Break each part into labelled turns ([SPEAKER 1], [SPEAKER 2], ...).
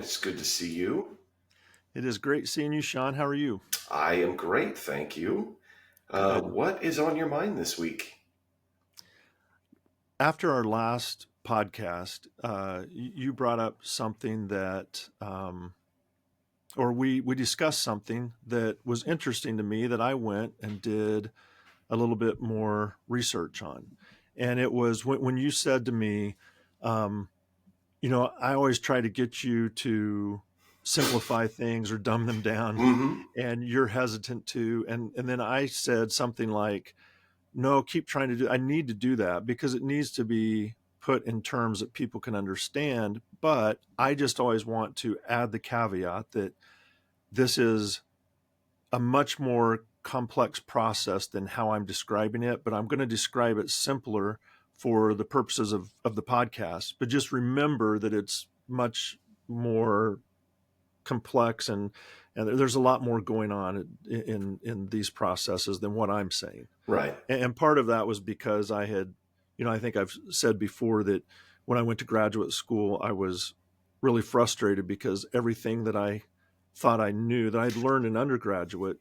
[SPEAKER 1] It's good to see you.
[SPEAKER 2] It is great seeing you, Sean. How are you?
[SPEAKER 1] I am great, thank you.
[SPEAKER 2] Good.
[SPEAKER 1] What is on your mind this week?
[SPEAKER 2] After our last podcast, you brought up something that, or we discussed something that was interesting to me that I went and did a little bit more research on. And it was when you said to me, um, I always try to get you to simplify things or dumb them down,
[SPEAKER 1] Hmm.
[SPEAKER 2] and you're hesitant to. And then I said something like, no, keep trying to do, I need to do that because it needs to be put in terms that people can understand. But I just always want to add the caveat that this is a much more complex process than how I'm describing it, but I'm going to describe it simpler for the purposes of the podcast. But just remember that it's much more complex, and there's a lot more going on in these processes than what I'm saying.
[SPEAKER 1] Right.
[SPEAKER 2] And part of that was because I had, I think I've said before that when I went to graduate school, I was really frustrated because everything that I thought I knew that I'd learned in undergraduate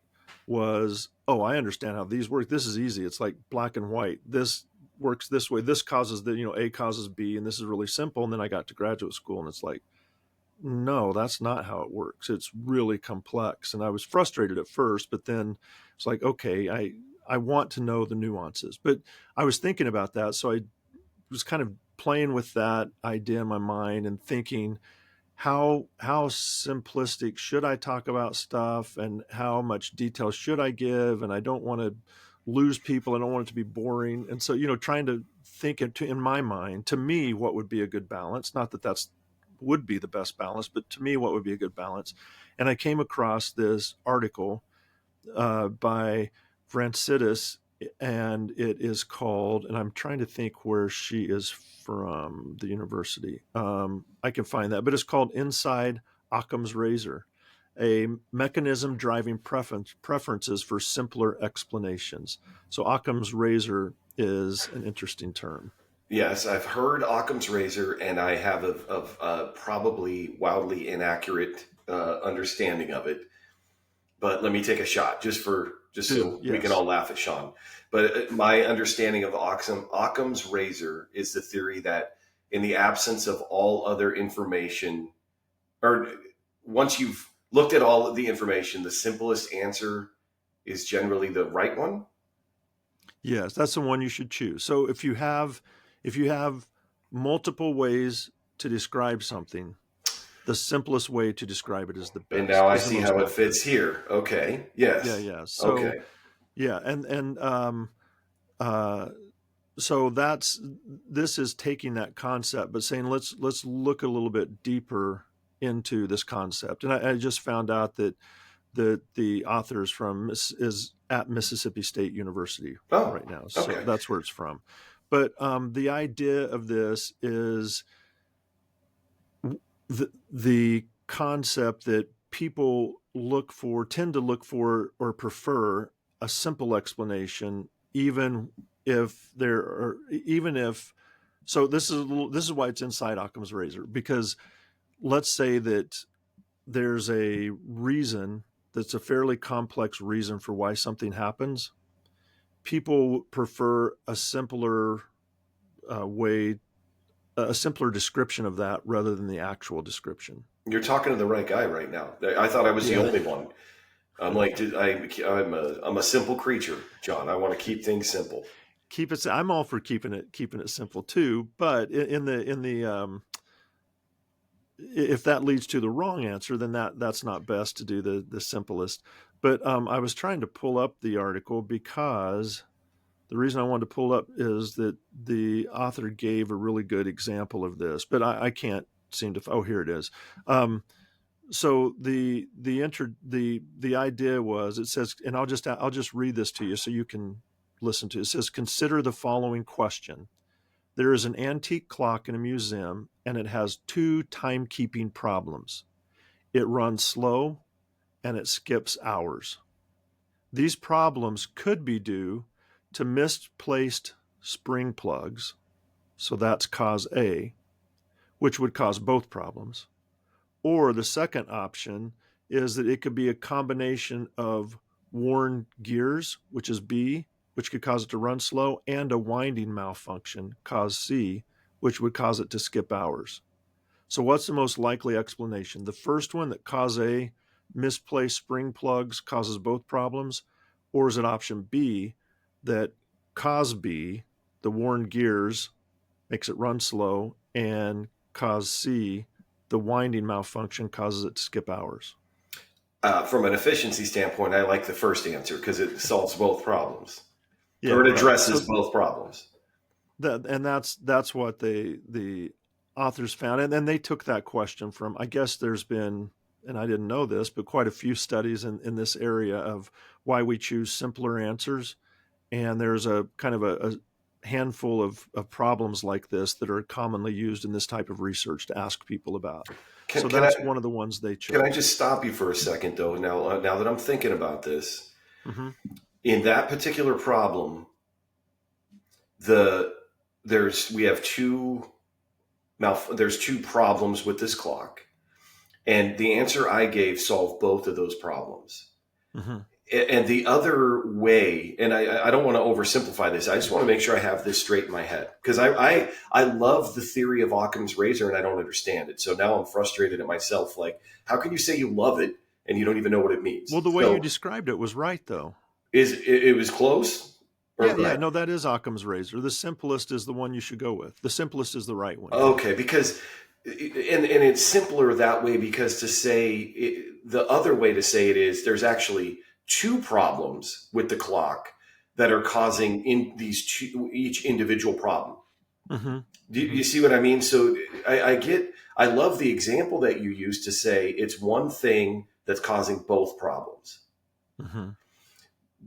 [SPEAKER 2] was, oh, I understand how these work. This is easy. It's like black and white. This works this way. This causes A causes B, and this is really simple. And then I got to graduate school, and it's like, no, that's not how it works. It's really complex. And I was frustrated at first, but then it's like, okay, I want to know the nuances. But I was thinking about that. So I was kind of playing with that idea in my mind and thinking, how simplistic should I talk about stuff, and how much detail should I give? And I don't want to lose people. I don't want it to be boring. And so, trying to think in my mind, to me, what would be a good balance? Not that that's would be the best balance, but to me, what would be a good balance? And I came across this article by Francidis, and it is called, and I'm trying to think where she is from, the university. I can find that, but it's called Inside Occam's Razor, a mechanism driving preferences for simpler explanations. So Occam's Razor is an interesting term.
[SPEAKER 1] Yes, I've heard Occam's razor, and I have of probably wildly inaccurate understanding of it. But let me take a shot just
[SPEAKER 2] Do,
[SPEAKER 1] so we can
[SPEAKER 2] yes.
[SPEAKER 1] all laugh at Sean. But my understanding of Occam's razor is the theory that in the absence of all other information, or once you've looked at all of the information, the simplest answer is generally the right one.
[SPEAKER 2] Yes, that's the one you should choose. So if you have multiple ways to describe something, the simplest way to describe it is the
[SPEAKER 1] And now
[SPEAKER 2] best,
[SPEAKER 1] I
[SPEAKER 2] is the
[SPEAKER 1] see
[SPEAKER 2] most
[SPEAKER 1] how it
[SPEAKER 2] accurate.
[SPEAKER 1] fits here. Okay.
[SPEAKER 2] Yeah,
[SPEAKER 1] Yes.
[SPEAKER 2] yeah. So
[SPEAKER 1] Okay.
[SPEAKER 2] yeah, and uh so this is taking that concept but saying let's look a little bit deeper into this concept. And I just found out that the author is at Mississippi State University
[SPEAKER 1] Oh,
[SPEAKER 2] right now. So
[SPEAKER 1] okay.
[SPEAKER 2] that's where it's from. But the idea of this is the concept that people tend to look for or prefer a simple explanation, even if there are, even if, so this is why it's inside Occam's razor, because let's say that there's a reason that's a fairly complex reason for why something happens. People prefer way, a simpler description of that rather than the actual description.
[SPEAKER 1] You're talking to the right guy right now. I thought I was the
[SPEAKER 2] Yeah.
[SPEAKER 1] only one. I'm like, I'm a simple creature, John. I want to keep things simple.
[SPEAKER 2] I'm all for keeping it simple too, but if that leads to the wrong answer, then that's not best to do the simplest. But I was trying to pull up the article because the reason I wanted to pull up is that the author gave a really good example of this, but I can't seem to. Oh, here it is. So the idea was, it says, and I'll just read this to you so you can listen to it. It says, consider the following question. There is an antique clock in a museum, and it has two timekeeping problems. It runs slow, and it skips hours. These problems could be due to misplaced spring plugs, so that's cause A, which would cause both problems, Or the second option is that it could be a combination of worn gears, which is B, which could cause it to run slow, and a winding malfunction, cause C, which would cause it to skip hours. So what's the most likely explanation? The first one, that cause A, misplaced spring plugs, causes both problems? Or is it option B, that cause B, the worn gears, makes it run slow, and cause C, the winding malfunction, causes it to skip hours?
[SPEAKER 1] From an efficiency standpoint, I like the first answer because it solves both problems,
[SPEAKER 2] Yeah,
[SPEAKER 1] or it
[SPEAKER 2] right.
[SPEAKER 1] addresses
[SPEAKER 2] So
[SPEAKER 1] both problems.
[SPEAKER 2] that's what the authors found, and then they took that question from, I guess there's been, and I didn't know this, but quite a few studies in this area of why we choose simpler answers. And there's a kind of a handful of problems like this that are commonly used in this type of research to ask people about.
[SPEAKER 1] Can,
[SPEAKER 2] So
[SPEAKER 1] can I
[SPEAKER 2] that's one of the ones they
[SPEAKER 1] can I
[SPEAKER 2] chose.
[SPEAKER 1] just stop you for a second though? Now that I'm thinking about this,
[SPEAKER 2] Mm-hmm.
[SPEAKER 1] in that particular problem, the there's we have there's two problems with this clock, and the answer I gave solved both of those problems.
[SPEAKER 2] Mm-hmm.
[SPEAKER 1] And the other way, and I don't want to oversimplify this. I just want to make sure I have this straight in my head because I love the theory of Occam's razor and I don't understand it. So now I'm frustrated at myself. Like, how can you say you love it and you don't even know what it means?
[SPEAKER 2] Well, the way you
[SPEAKER 1] So
[SPEAKER 2] described it was right, though.
[SPEAKER 1] it was close or
[SPEAKER 2] Yeah,
[SPEAKER 1] right?
[SPEAKER 2] no, that is Occam's razor. The simplest is the one you should go with. The simplest is the right one. Yeah.
[SPEAKER 1] Okay, because and it's simpler that way because the other way to say it is there's actually two problems with the clock that are causing in these each individual problem.
[SPEAKER 2] Mm-hmm.
[SPEAKER 1] Do
[SPEAKER 2] Mm-hmm.
[SPEAKER 1] you see what I mean? So I love the example that you use to say it's one thing that's causing both problems.
[SPEAKER 2] Mm-hmm.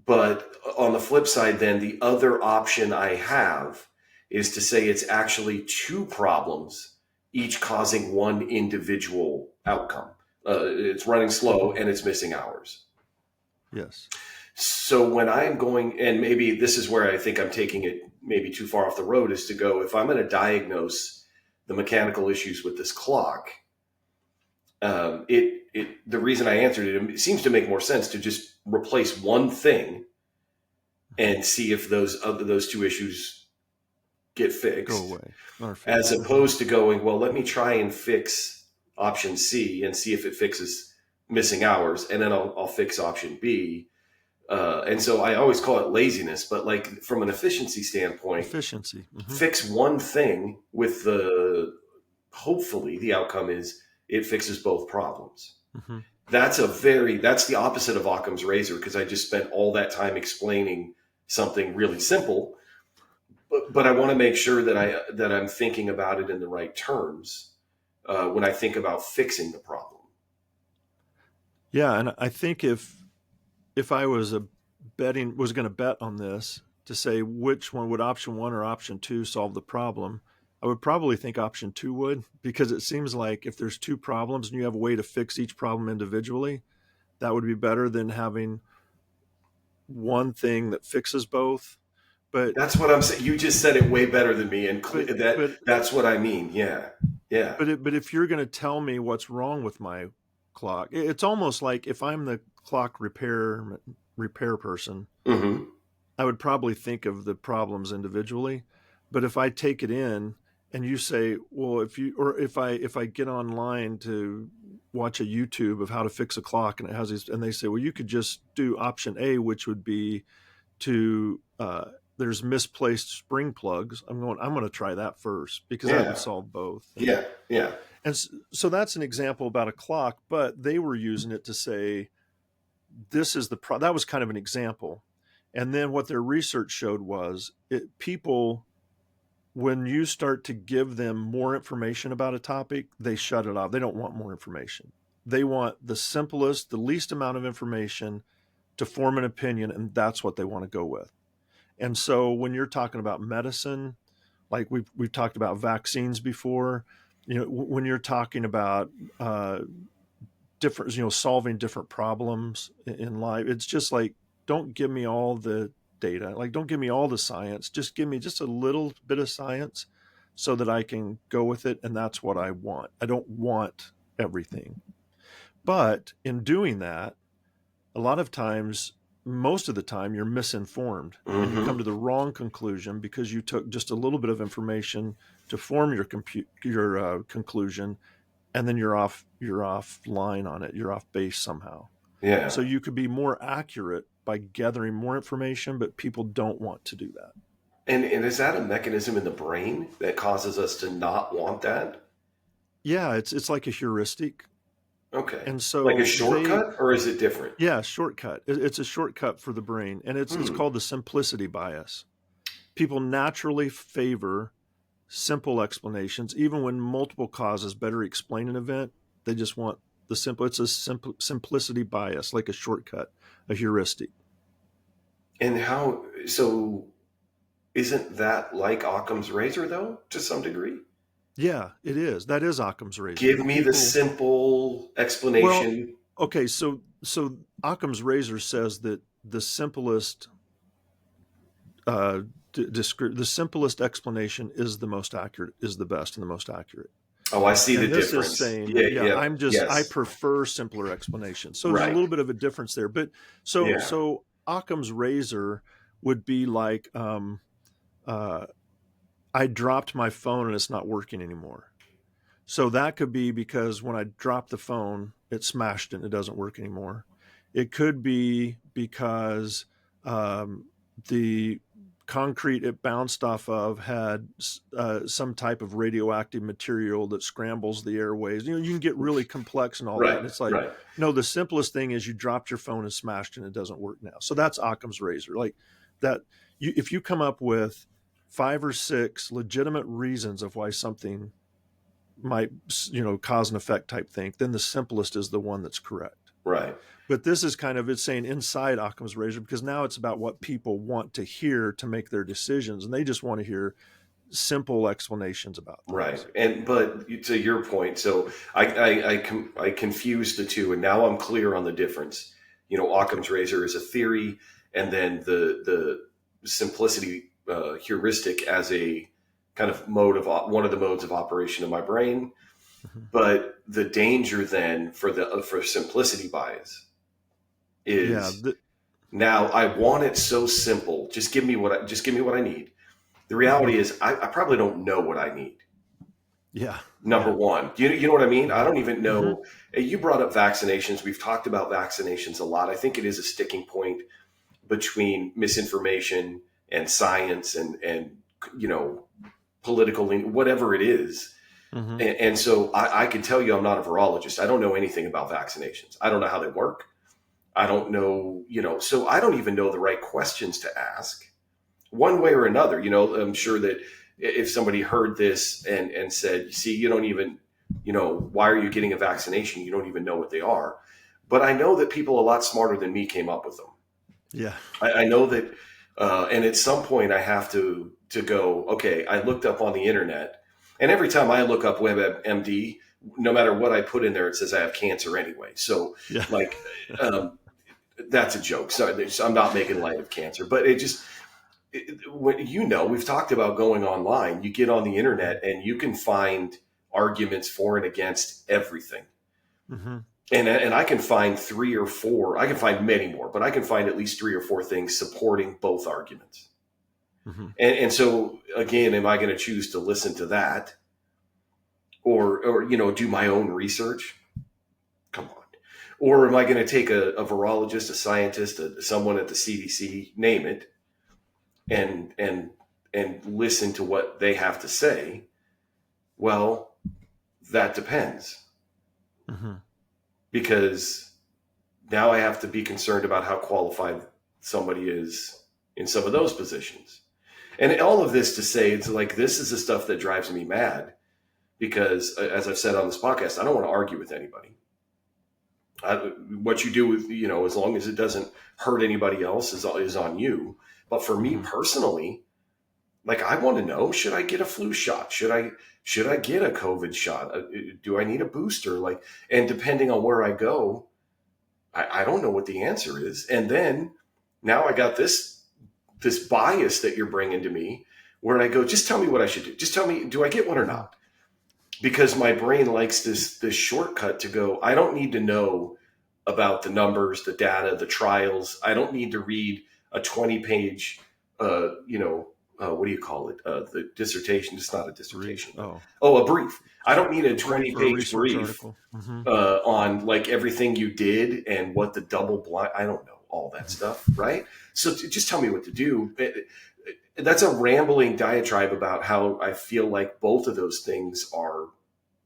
[SPEAKER 1] But on the flip side, then the other option I have is to say it's actually two problems, each causing one individual outcome. It's running slow
[SPEAKER 2] Mm-hmm.
[SPEAKER 1] and it's missing hours.
[SPEAKER 2] Yes.
[SPEAKER 1] So when I'm going, and maybe this is where I think I'm taking it maybe too far off the road, is to go, if I'm going to diagnose the mechanical issues with this clock, the reason I answered it seems to make more sense to just replace one thing and see if those two issues get
[SPEAKER 2] Go
[SPEAKER 1] fixed,
[SPEAKER 2] away or
[SPEAKER 1] as
[SPEAKER 2] fixed. Mm-hmm.
[SPEAKER 1] opposed to going, well, let me try and fix option C and see if it fixes missing hours, and then I'll fix option B. And so I always call it laziness, but like from an efficiency standpoint,
[SPEAKER 2] Efficiency. Mm-hmm.
[SPEAKER 1] fix one thing with hopefully the outcome is it fixes both problems.
[SPEAKER 2] Mm-hmm.
[SPEAKER 1] That's the opposite of Occam's razor because I just spent all that time explaining something really simple, but I want to make sure that I'm thinking about it in the right terms when I think about fixing the problem.
[SPEAKER 2] Yeah, and I think if I was going to bet on this to say which one would option one or option two solve the problem, I would probably think option two would, because it seems like if there's two problems and you have a way to fix each problem individually, that would be better than having one thing that fixes both. But
[SPEAKER 1] That's what I'm saying. You just said it way better than me, and
[SPEAKER 2] but but
[SPEAKER 1] that's what I mean. Yeah, yeah,
[SPEAKER 2] but if you're going to tell me what's wrong with my clock, it's almost like if I'm the clock repair person,
[SPEAKER 1] hmm
[SPEAKER 2] I would probably think of the problems individually. But if I take it in and you say, well, if I get online to watch a YouTube of how to fix a clock and it has these, and they say, well, you could just do option A, which would be to there's misplaced spring plugs. I'm going to try that first because that would
[SPEAKER 1] yeah,
[SPEAKER 2] solve both.
[SPEAKER 1] yeah, yeah.
[SPEAKER 2] And so that's an example about a clock, but they were using it to say this is that was kind of an example. And then what their research showed was people, when you start to give them more information about a topic, they shut it off. They don't want more information. They want the simplest, the least amount of information to form an opinion, and that's what they want to go with. And so when you're talking about medicine, like we've talked about vaccines before, when you're talking about different, solving different problems in life, it's just like, don't give me all the data, like don't give me all the science, just give me just a little bit of science so that I can go with it, and that's what I want. I don't want everything. But in doing that, a lot of times, most of the time, you're misinformed and you come
[SPEAKER 1] Mm-hmm.
[SPEAKER 2] to the wrong conclusion because you took just a little bit of information to form your conclusion, and then you're off line on it. You're off base somehow.
[SPEAKER 1] Yeah.
[SPEAKER 2] So you could be more accurate by gathering more information, but people don't want to do that.
[SPEAKER 1] And is that a mechanism in the brain that causes us to not want that?
[SPEAKER 2] Yeah, it's like a heuristic,
[SPEAKER 1] Okay.
[SPEAKER 2] and
[SPEAKER 1] Like a
[SPEAKER 2] so they
[SPEAKER 1] shortcut, or is it different?
[SPEAKER 2] yeah, shortcut. It's a shortcut for the brain, and it's
[SPEAKER 1] Hmm.
[SPEAKER 2] called the simplicity bias. People naturally favor simple explanations, even when multiple causes better explain an event. They just want the simple. It's a simplicity bias, like a shortcut, a heuristic.
[SPEAKER 1] And how, so isn't that like Occam's razor though, to some degree?
[SPEAKER 2] Yeah, it is. That is Occam's razor.
[SPEAKER 1] Give
[SPEAKER 2] The
[SPEAKER 1] me the
[SPEAKER 2] people.
[SPEAKER 1] simple
[SPEAKER 2] Well,
[SPEAKER 1] explanation.
[SPEAKER 2] okay, so Occam's razor says that the simplest uh, the simplest explanation is the most accurate, is the best and the most accurate.
[SPEAKER 1] Oh, I see the
[SPEAKER 2] And this is
[SPEAKER 1] difference.
[SPEAKER 2] saying,
[SPEAKER 1] Yeah,
[SPEAKER 2] yeah,
[SPEAKER 1] yeah,
[SPEAKER 2] I
[SPEAKER 1] yes.
[SPEAKER 2] prefer simpler explanations. So there's a
[SPEAKER 1] Right.
[SPEAKER 2] little bit of a difference there. But so
[SPEAKER 1] Yeah.
[SPEAKER 2] so Occam's razor would be like, uh, I dropped my phone and it's not working anymore. So that could be because when I dropped the phone, it smashed and it doesn't work anymore. It could be because the concrete it bounced off of had some type of radioactive material that scrambles the airways. You can get really complex and all that.
[SPEAKER 1] Right.
[SPEAKER 2] And it's like,
[SPEAKER 1] Right.
[SPEAKER 2] no, the simplest thing is you dropped your phone and smashed and it doesn't work now. So that's Occam's razor. Like that, if you come up with 5 or 6 legitimate reasons of why something might cause and effect type thing, then the simplest is the one that's correct.
[SPEAKER 1] Right.
[SPEAKER 2] But this is kind of, it's saying inside Occam's razor, because now it's about what people want to hear to make their decisions, and they just want to hear simple explanations about
[SPEAKER 1] Right.
[SPEAKER 2] things.
[SPEAKER 1] And but to your point, so I confused the two, and now I'm clear on the difference.
[SPEAKER 2] Okay.
[SPEAKER 1] Occam's razor is a theory, and then the simplicity heuristic as a kind of one of the modes of operation of my brain.
[SPEAKER 2] Mhm.
[SPEAKER 1] But the danger then for simplicity bias
[SPEAKER 2] Yeah.
[SPEAKER 1] is now I want it so simple. Just give me what I need. The
[SPEAKER 2] Mhm.
[SPEAKER 1] reality is I probably don't know what I need.
[SPEAKER 2] Yeah.
[SPEAKER 1] Number
[SPEAKER 2] Yeah.
[SPEAKER 1] one, you know what I mean? I
[SPEAKER 2] Mhm.
[SPEAKER 1] don't even
[SPEAKER 2] Mhm.
[SPEAKER 1] know. You brought up vaccinations. We've talked about vaccinations a lot. I think it is a sticking point between misinformation and science and you know political, whatever it is.
[SPEAKER 2] Mhm.
[SPEAKER 1] And so I can tell you I'm not a virologist. I don't know anything about vaccinations. I don't know how they work. I don't know, so I don't even know the right questions to ask one way or another. I'm sure that if somebody heard this and said, see, you don't even, why are you getting a vaccination? You don't even know what they are. But I know that people a lot smarter than me came up with them.
[SPEAKER 2] Yeah.
[SPEAKER 1] I know that, and at some point I have to go, okay, I looked up on the internet, and every time I look up WebMD, no matter what I put in there, it says I have cancer anyway. So,
[SPEAKER 2] Yeah.
[SPEAKER 1] like, um, that's a joke. So I'm not making light of cancer, but we've talked about going online. You get on the internet and you can find arguments for and against everything.
[SPEAKER 2] Mhm.
[SPEAKER 1] And I can find three or four, I can find many more, but I can find at least three or four things supporting both arguments.
[SPEAKER 2] Mhm.
[SPEAKER 1] And so again, am I going to choose to listen to that or do my own research? Come on. Or am I going to take a virologist, a scientist, someone at the CDC, name it, and listen to what they have to say? Well, that depends,
[SPEAKER 2] Mhm.
[SPEAKER 1] because now I have to be concerned about how qualified somebody is in some of those positions. And all of this to say, it's like this is the stuff that drives me mad because, as I've said on this podcast, I don't want to argue with anybody. What you do with, as long as it doesn't hurt anybody else is on you. But for me
[SPEAKER 2] Mhm.
[SPEAKER 1] personally, like I want to know, should I get a flu shot? Should I get a COVID shot? Do I need a booster? Like, and depending on where I go, I don't know what the answer is. And then now I got this bias that you're bringing to me where I go, just tell me what I should do. Just tell me, do I get one or
[SPEAKER 2] Mhm.
[SPEAKER 1] not? because my brain likes this shortcut to go, I don't need to know about the numbers, the data, the trials. I don't need to read a 20-page, what do you call it? The dissertation. It's not a
[SPEAKER 2] Brief.
[SPEAKER 1] dissertation, but
[SPEAKER 2] Oh,
[SPEAKER 1] a brief. I don't need a
[SPEAKER 2] a brief or a
[SPEAKER 1] 20-page
[SPEAKER 2] research
[SPEAKER 1] brief
[SPEAKER 2] article. Mm-hmm.
[SPEAKER 1] on like everything you did and what the double blind. I don't know all that stuff, right? So just tell me what to do. That's a rambling diatribe about how I feel like both of those things are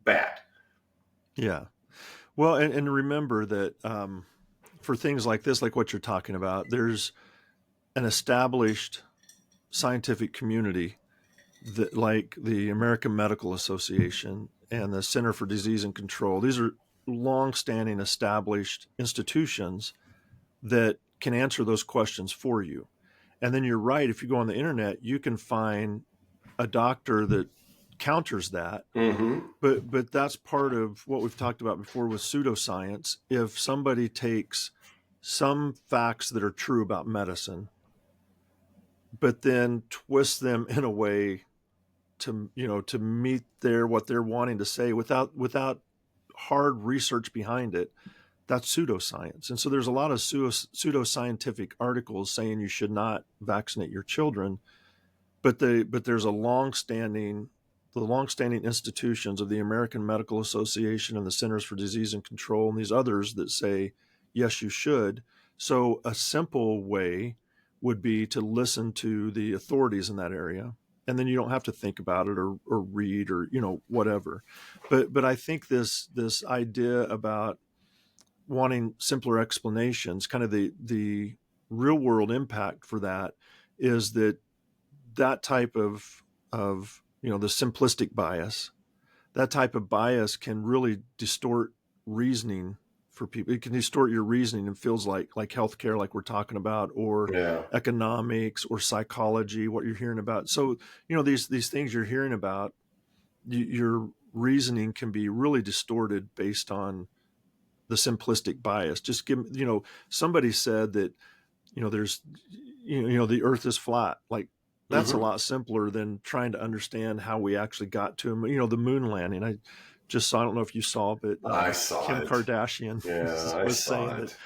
[SPEAKER 1] bad.
[SPEAKER 2] Yeah. Well, and remember that for things like this, like what you're talking about, there's an established scientific community that, like the American Medical Association and the Center for Disease and Control. These are long-standing, established institutions that can answer those questions for you. And then you're right. If you go on the internet, you can find a doctor that counters that.
[SPEAKER 1] Mm-hmm.
[SPEAKER 2] But that's part of what we've talked about before with pseudoscience. If somebody takes some facts that are true about medicine, but then twists them in a way to meet what they're wanting to say without hard research behind it, that's pseudoscience. And so there's a lot of pseudoscientific articles saying you should not vaccinate your children, but there's the longstanding institutions of the American Medical Association and the Centers for Disease and Control and these others that say yes, you should. So a simple way would be to listen to the authorities in that area, and then you don't have to think about it or read or whatever. But I think this idea about wanting simpler explanations, kind of the real world impact for that is that type of the simplistic bias, that type of bias can really distort reasoning for people. It can distort your reasoning and feels like healthcare, like we're talking about, or
[SPEAKER 1] Yeah.
[SPEAKER 2] economics or psychology, what you're hearing about. So these things you're hearing about, your reasoning can be really distorted based on the simplistic bias. Just give somebody said that there's the earth is flat. Like, that's a
[SPEAKER 1] Mm-hmm.
[SPEAKER 2] lot simpler than trying to understand how we actually got to the moon landing. I just saw, I don't know if you saw, but
[SPEAKER 1] I saw
[SPEAKER 2] Kim
[SPEAKER 1] it.
[SPEAKER 2] Kardashian
[SPEAKER 1] Yeah, I
[SPEAKER 2] was
[SPEAKER 1] saw
[SPEAKER 2] saying that
[SPEAKER 1] it.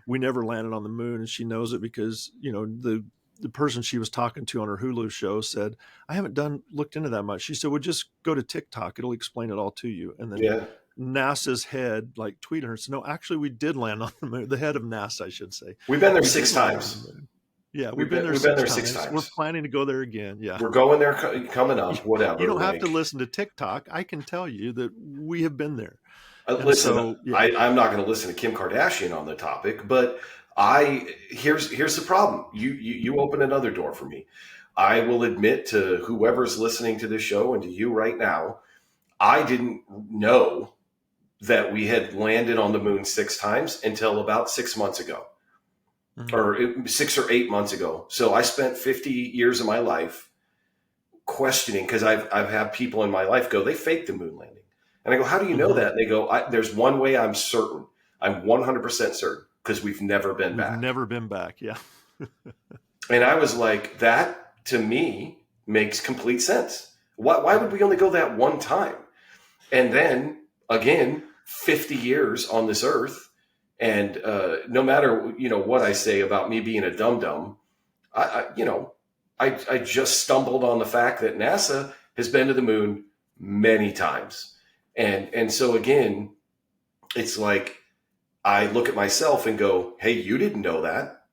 [SPEAKER 2] we never landed on the moon, and she knows it because the person she was talking to on her Hulu show said, I haven't looked into that much. She said, well, just go to TikTok, it'll explain it all to you. And then
[SPEAKER 1] Yeah.
[SPEAKER 2] NASA's head tweeted her and said, no, actually we did land on the moon. The head of NASA, I should say.
[SPEAKER 1] We've been there
[SPEAKER 2] We did
[SPEAKER 1] six
[SPEAKER 2] land on the
[SPEAKER 1] times.
[SPEAKER 2] moon. Yeah, we've
[SPEAKER 1] We've
[SPEAKER 2] been
[SPEAKER 1] been
[SPEAKER 2] there
[SPEAKER 1] we've been
[SPEAKER 2] six
[SPEAKER 1] there six
[SPEAKER 2] times. We're
[SPEAKER 1] times.
[SPEAKER 2] planning to go there again. Yeah.
[SPEAKER 1] We're going there coming
[SPEAKER 2] You,
[SPEAKER 1] up,
[SPEAKER 2] you
[SPEAKER 1] whatever.
[SPEAKER 2] don't have to
[SPEAKER 1] Like,
[SPEAKER 2] listen to TikTok. I can tell you that we have been there. And
[SPEAKER 1] listen,
[SPEAKER 2] so, yeah.
[SPEAKER 1] I'm not going to listen to Kim Kardashian on the topic, but I here's the problem. You open another door for me. I will admit to whoever's listening to this show and to you right now, I didn't know that we had landed on the moon six times until about 6 months ago,
[SPEAKER 2] Mhm.
[SPEAKER 1] or 6 or 8 months ago. So I spent 50 years of my life questioning, because I've had people in my life go, they faked the moon landing. And I go, how do you know
[SPEAKER 2] Mhm.
[SPEAKER 1] that? And they go, there's one way I'm certain. I'm 100% certain, because we've never been
[SPEAKER 2] We've
[SPEAKER 1] back.
[SPEAKER 2] never been back. Yeah.
[SPEAKER 1] And I was like, that to me makes complete sense. Why would we only go that one time? And then again, 50 years on this earth. And no matter what I say about me being a dum dum, I just stumbled on the fact that NASA has been to the moon many times, and so again, it's like I look at myself and go, "Hey, you didn't know that,"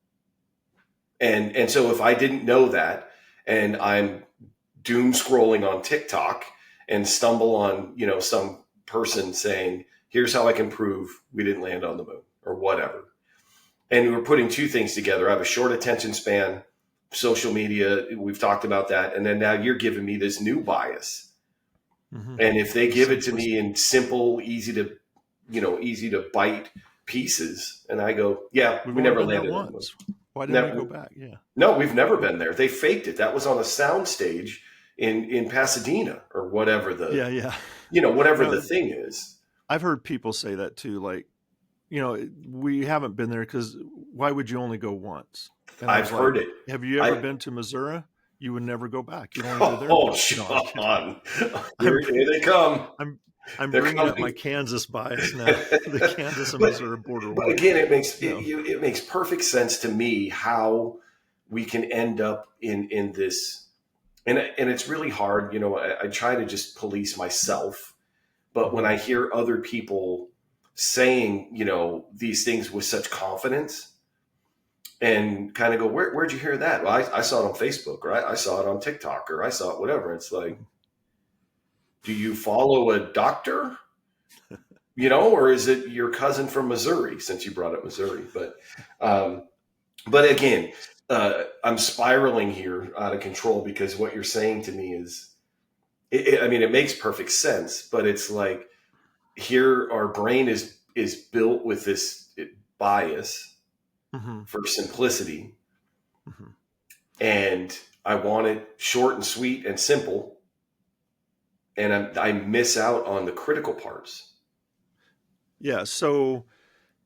[SPEAKER 1] and so if I didn't know that, and I'm doom scrolling on TikTok and stumble on some person saying, "Here's how I can prove we didn't land on the moon," or whatever. And we're putting two things together. I have a short attention span, social media, we've talked about that. And then now you're giving me this new bias.
[SPEAKER 2] Mhm.
[SPEAKER 1] And if they
[SPEAKER 2] The
[SPEAKER 1] give it to me
[SPEAKER 2] simplistic.
[SPEAKER 1] in simple, easy to bite pieces, and I go, yeah,
[SPEAKER 2] We've
[SPEAKER 1] we
[SPEAKER 2] only
[SPEAKER 1] never
[SPEAKER 2] been there
[SPEAKER 1] landed on the moon.
[SPEAKER 2] once. Why didn't we go
[SPEAKER 1] No,
[SPEAKER 2] back? Yeah.
[SPEAKER 1] no, we've never been there. They faked it. That was on a sound stage in Pasadena, or whatever
[SPEAKER 2] Yeah. Yeah.
[SPEAKER 1] whatever the
[SPEAKER 2] No,
[SPEAKER 1] thing is.
[SPEAKER 2] I've heard people say that too. Like, we haven't been there because why would you only go once? And I
[SPEAKER 1] I've
[SPEAKER 2] was like,
[SPEAKER 1] heard it.
[SPEAKER 2] have you ever
[SPEAKER 1] I
[SPEAKER 2] been to Missouri? you would never go back. You'd only go there
[SPEAKER 1] Oh,
[SPEAKER 2] once. No, I'm kidding.
[SPEAKER 1] Sean,
[SPEAKER 2] I'm
[SPEAKER 1] here they come.
[SPEAKER 2] I'm I'm
[SPEAKER 1] They're
[SPEAKER 2] bringing up my
[SPEAKER 1] coming.
[SPEAKER 2] Kansas bias now, the Kansas and
[SPEAKER 1] but
[SPEAKER 2] Missouri border
[SPEAKER 1] but
[SPEAKER 2] war.
[SPEAKER 1] again, it makes
[SPEAKER 2] No.
[SPEAKER 1] it makes perfect sense to me how we can end up in this, and it's really hard. I try to just police myself, but when
[SPEAKER 2] Mm-hmm.
[SPEAKER 1] I hear other people saying these things with such confidence and kind of go, where'd you hear that? Well, I saw it on Facebook, or I saw it on TikTok, or I saw it whatever. It's like, do you follow a doctor? Or is it your cousin from Missouri, since you brought up Missouri? Um, but again, I'm spiraling here out of control, because what you're saying to me is, I mean, it makes perfect sense, but it's like, here our brain is built with this bias
[SPEAKER 2] Mm-hmm.
[SPEAKER 1] for simplicity,
[SPEAKER 2] Mm-hmm.
[SPEAKER 1] and I want it short and sweet and simple, and I miss out on the critical parts.
[SPEAKER 2] Yeah. So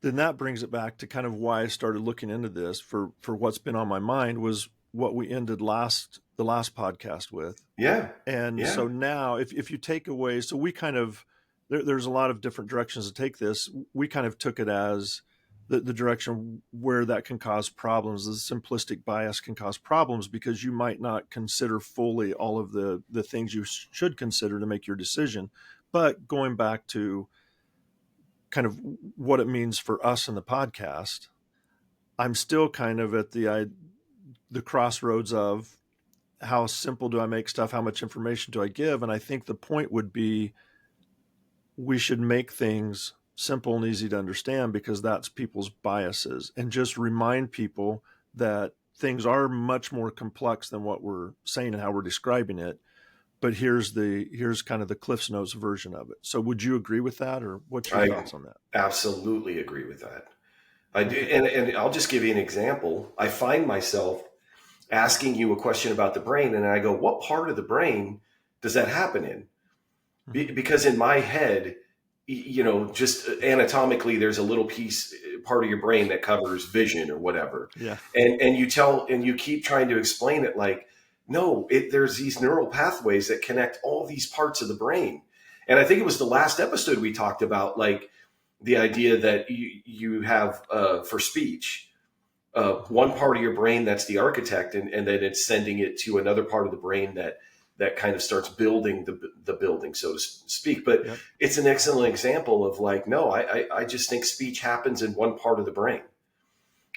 [SPEAKER 2] then that brings it back to kind of why I started looking into this for what's been on my mind was what we ended the last podcast with.
[SPEAKER 1] Yeah,
[SPEAKER 2] And
[SPEAKER 1] yeah,
[SPEAKER 2] so now if you take away, so we kind of, there's a lot of different directions to take this. We kind of took it as the direction where that can cause problems. The simplistic bias can cause problems because you might not consider fully all of the things you should consider to make your decision. But going back to kind of what it means for us in the podcast, I'm still kind of at the crossroads of how simple do I make stuff? How much information do I give? And I think the point would be we should make things simple and easy to understand because that's people's biases, and just remind people that things are much more complex than what we're saying and how we're describing it. But here's kind of the Cliff's Notes version of it. So would you agree with that, or what's your
[SPEAKER 1] I
[SPEAKER 2] thoughts on that?
[SPEAKER 1] absolutely agree with that. I do,
[SPEAKER 2] Okay.
[SPEAKER 1] and I'll just give you an example. I find myself asking you a question about the brain, and I go, "What part of the brain does that happen in?"
[SPEAKER 2] Mm-hmm.
[SPEAKER 1] Because in my head, just anatomically, there's a little piece, part of your brain that covers vision or whatever,
[SPEAKER 2] Yeah.
[SPEAKER 1] and you keep trying to explain it like, no, there's these neural pathways that connect all these parts of the brain, and I think it was the last episode we talked about, like the idea that you have for speech.
[SPEAKER 2] Mm-hmm.
[SPEAKER 1] One part of your brain that's the architect, and then it's sending it to another part of the brain that kind of starts building the building, so to speak. But
[SPEAKER 2] Yep.
[SPEAKER 1] it's an excellent example of like, no, I just think speech happens in one part of the brain,